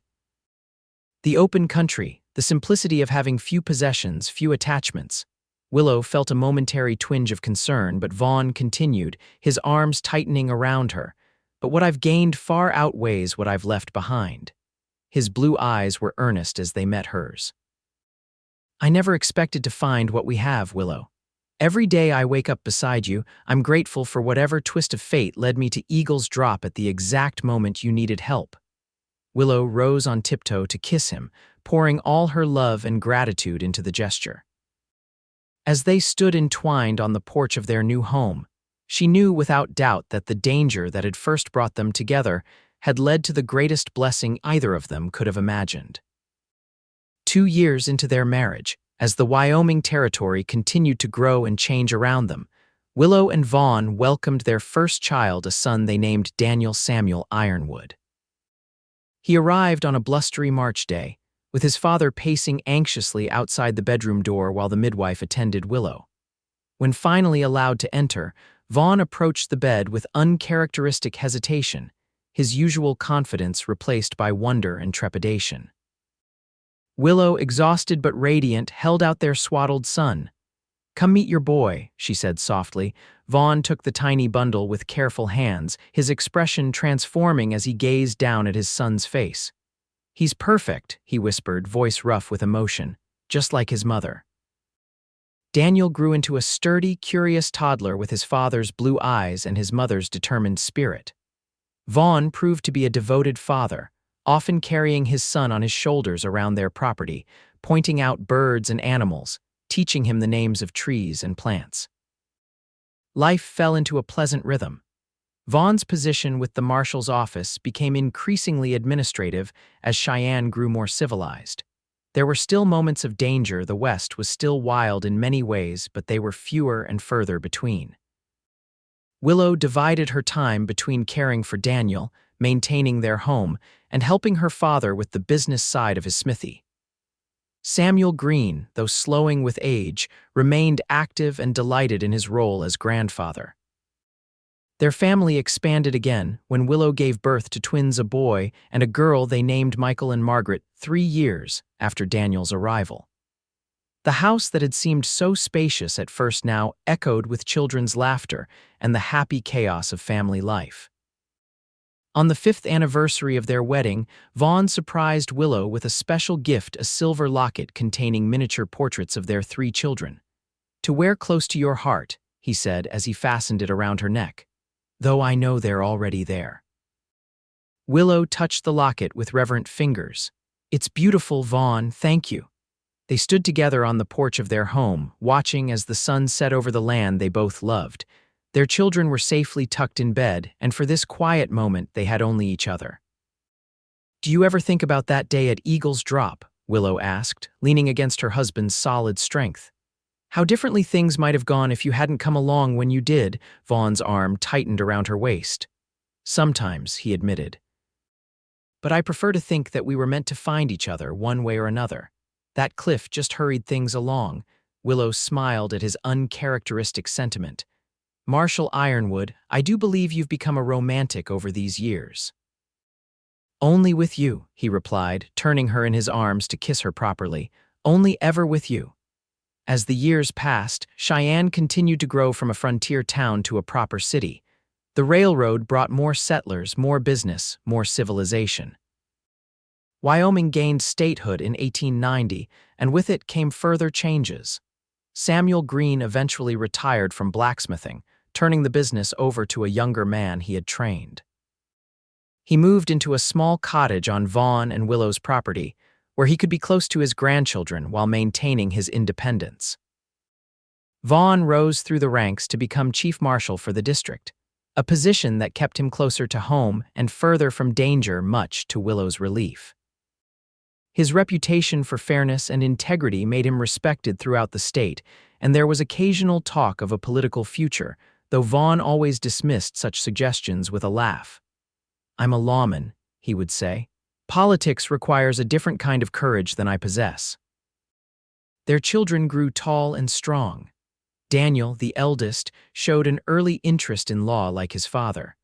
The open country, the simplicity of having few possessions, few attachments. Willow felt a momentary twinge of concern, but Vaughn continued, his arms tightening around her. "But what I've gained far outweighs what I've left behind." His blue eyes were earnest as they met hers. "I never expected to find what we have, Willow. Every day I wake up beside you, I'm grateful for whatever twist of fate led me to Eagle's Drop at the exact moment you needed help." Willow rose on tiptoe to kiss him, pouring all her love and gratitude into the gesture. As they stood entwined on the porch of their new home, she knew without doubt that the danger that had first brought them together had led to the greatest blessing either of them could have imagined. 2 years into their marriage, as the Wyoming territory continued to grow and change around them, Willow and Vaughn welcomed their first child, a son they named Daniel Samuel Ironwood. He arrived on a blustery March day, with his father pacing anxiously outside the bedroom door while the midwife attended Willow. When finally allowed to enter, Vaughn approached the bed with uncharacteristic hesitation, his usual confidence replaced by wonder and trepidation. Willow, exhausted but radiant, held out their swaddled son. "Come meet your boy," she said softly. Vaughn took the tiny bundle with careful hands, his expression transforming as he gazed down at his son's face. "He's perfect," he whispered, voice rough with emotion, "just like his mother." Daniel grew into a sturdy, curious toddler with his father's blue eyes and his mother's determined spirit. Vaughn proved to be a devoted father, often carrying his son on his shoulders around their property, pointing out birds and animals, teaching him the names of trees and plants. Life fell into a pleasant rhythm. Vaughn's position with the marshal's office became increasingly administrative as Cheyenne grew more civilized. There were still moments of danger, the West was still wild in many ways, but they were fewer and further between. Willow divided her time between caring for Daniel, maintaining their home, and helping her father with the business side of his smithy. Samuel Greene, though slowing with age, remained active and delighted in his role as grandfather. Their family expanded again when Willow gave birth to twins, a boy and a girl they named Michael and Margaret, 3 years after Daniel's arrival. The house that had seemed so spacious at first now echoed with children's laughter and the happy chaos of family life. On the 5th anniversary of their wedding, Vaughn surprised Willow with a special gift, a silver locket containing miniature portraits of their 3 children. "To wear close to your heart," he said as he fastened it around her neck, "though I know they're already there." Willow touched the locket with reverent fingers. "It's beautiful, Vaughn, thank you." They stood together on the porch of their home, watching as the sun set over the land they both loved. Their children were safely tucked in bed, and for this quiet moment they had only each other. "Do you ever think about that day at Eagle's Drop?" Willow asked, leaning against her husband's solid strength. "How differently things might have gone if you hadn't come along when you did." Vaughn's arm tightened around her waist. "Sometimes," he admitted. "But I prefer to think that we were meant to find each other one way or another. That cliff just hurried things along." Willow smiled at his uncharacteristic sentiment. "Marshal Ironwood, I do believe you've become a romantic over these years." "Only with you," he replied, turning her in his arms to kiss her properly. "Only ever with you." As the years passed, Cheyenne continued to grow from a frontier town to a proper city. The railroad brought more settlers, more business, more civilization. Wyoming gained statehood in 1890, and with it came further changes. Samuel Greene eventually retired from blacksmithing, turning the business over to a younger man he had trained. He moved into a small cottage on Vaughn and Willow's property, where he could be close to his grandchildren while maintaining his independence. Vaughn rose through the ranks to become chief marshal for the district, a position that kept him closer to home and further from danger, much to Willow's relief. His reputation for fairness and integrity made him respected throughout the state, and there was occasional talk of a political future, though Vaughn always dismissed such suggestions with a laugh. "I'm a lawman," he would say. "Politics requires a different kind of courage than I possess." Their children grew tall and strong. Daniel, the eldest, showed an early interest in law like his father.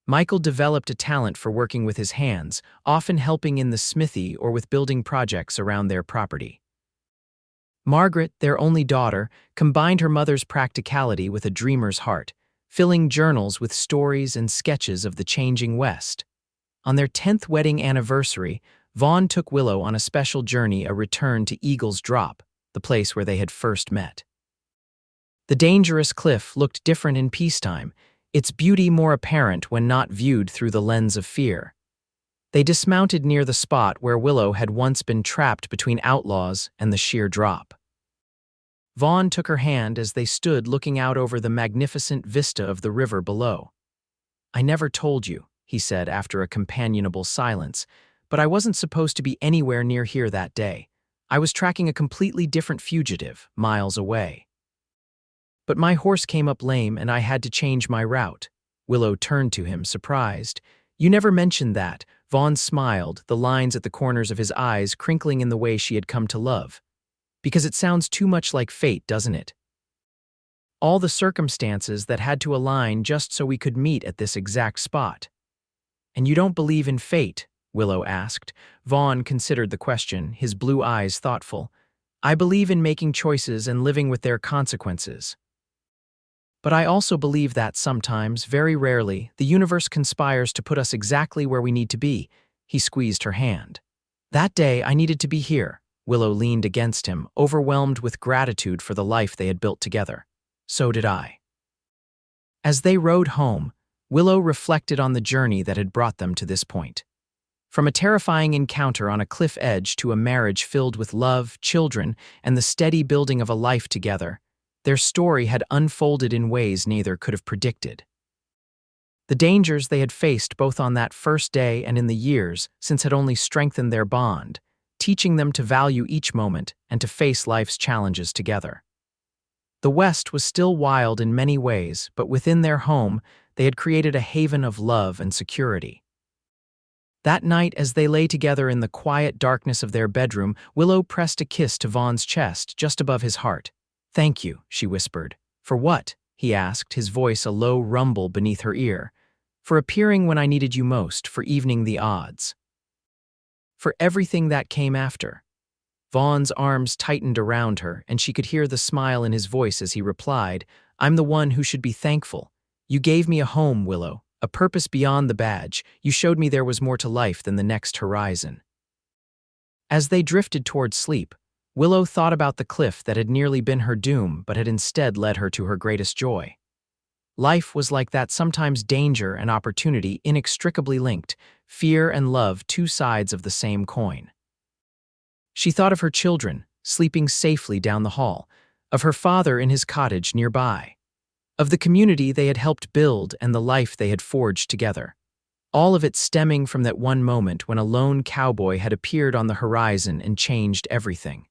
Michael developed a talent for working with his hands, often helping in the smithy or with building projects around their property. Margaret, their only daughter, combined her mother's practicality with a dreamer's heart, filling journals with stories and sketches of the changing West. On their 10th wedding anniversary, Vaughn took Willow on a special journey, a return to Eagle's Drop, the place where they had first met. The dangerous cliff looked different in peacetime, its beauty more apparent when not viewed through the lens of fear. They dismounted near the spot where Willow had once been trapped between Outlaws and the sheer drop. Vaughn took her hand as they stood looking out over the magnificent vista of the river below. "I never told you," he said after a companionable silence, "but I wasn't supposed to be anywhere near here that day. I was tracking a completely different fugitive, miles away. But my horse came up lame and I had to change my route." Willow turned to him, surprised. "You never mentioned that." Vaughn smiled, the lines at the corners of his eyes crinkling in the way she had come to love. "Because it sounds too much like fate, doesn't it? All the circumstances that had to align just so we could meet at this exact spot." "And you don't believe in fate?" Willow asked. Vaughn considered the question, his blue eyes thoughtful. "I believe in making choices and living with their consequences. But I also believe that sometimes, very rarely, the universe conspires to put us exactly where we need to be." He squeezed her hand. "That day, I needed to be here." Willow leaned against him, overwhelmed with gratitude for the life they had built together. "So did I." As they rode home, Willow reflected on the journey that had brought them to this point. From a terrifying encounter on a cliff edge to a marriage filled with love, children, and the steady building of a life together, their story had unfolded in ways neither could have predicted. The dangers they had faced both on that first day and in the years since had only strengthened their bond, teaching them to value each moment and to face life's challenges together. The West was still wild in many ways, but within their home, they had created a haven of love and security. That night, as they lay together in the quiet darkness of their bedroom, Willow pressed a kiss to Vaughn's chest, just above his heart. "Thank you," she whispered. "For what?" he asked, his voice a low rumble beneath her ear. "For appearing when I needed you most, for evening the odds. For everything that came after." Vaughn's arms tightened around her, and she could hear the smile in his voice as he replied, "I'm the one who should be thankful. You gave me a home, Willow, a purpose beyond the badge. You showed me there was more to life than the next horizon." As they drifted toward sleep, Willow thought about the cliff that had nearly been her doom but had instead led her to her greatest joy. Life was like that, sometimes danger and opportunity inextricably linked, fear and love, two sides of the same coin. She thought of her children, sleeping safely down the hall, of her father in his cottage nearby, of the community they had helped build and the life they had forged together. All of it stemming from that one moment when a lone cowboy had appeared on the horizon and changed everything.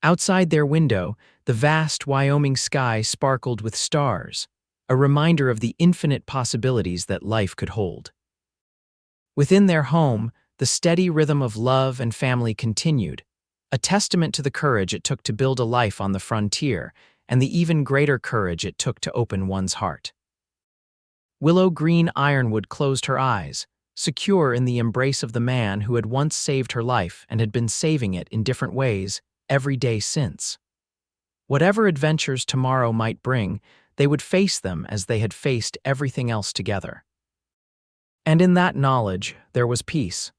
Outside their window, the vast Wyoming sky sparkled with stars, a reminder of the infinite possibilities that life could hold. Within their home, the steady rhythm of love and family continued, a testament to the courage it took to build a life on the frontier and the even greater courage it took to open one's heart. Willow Greene Ironwood closed her eyes, secure in the embrace of the man who had once saved her life and had been saving it in different ways every day since. Whatever adventures tomorrow might bring, they would face them as they had faced everything else together. And in that knowledge, there was peace.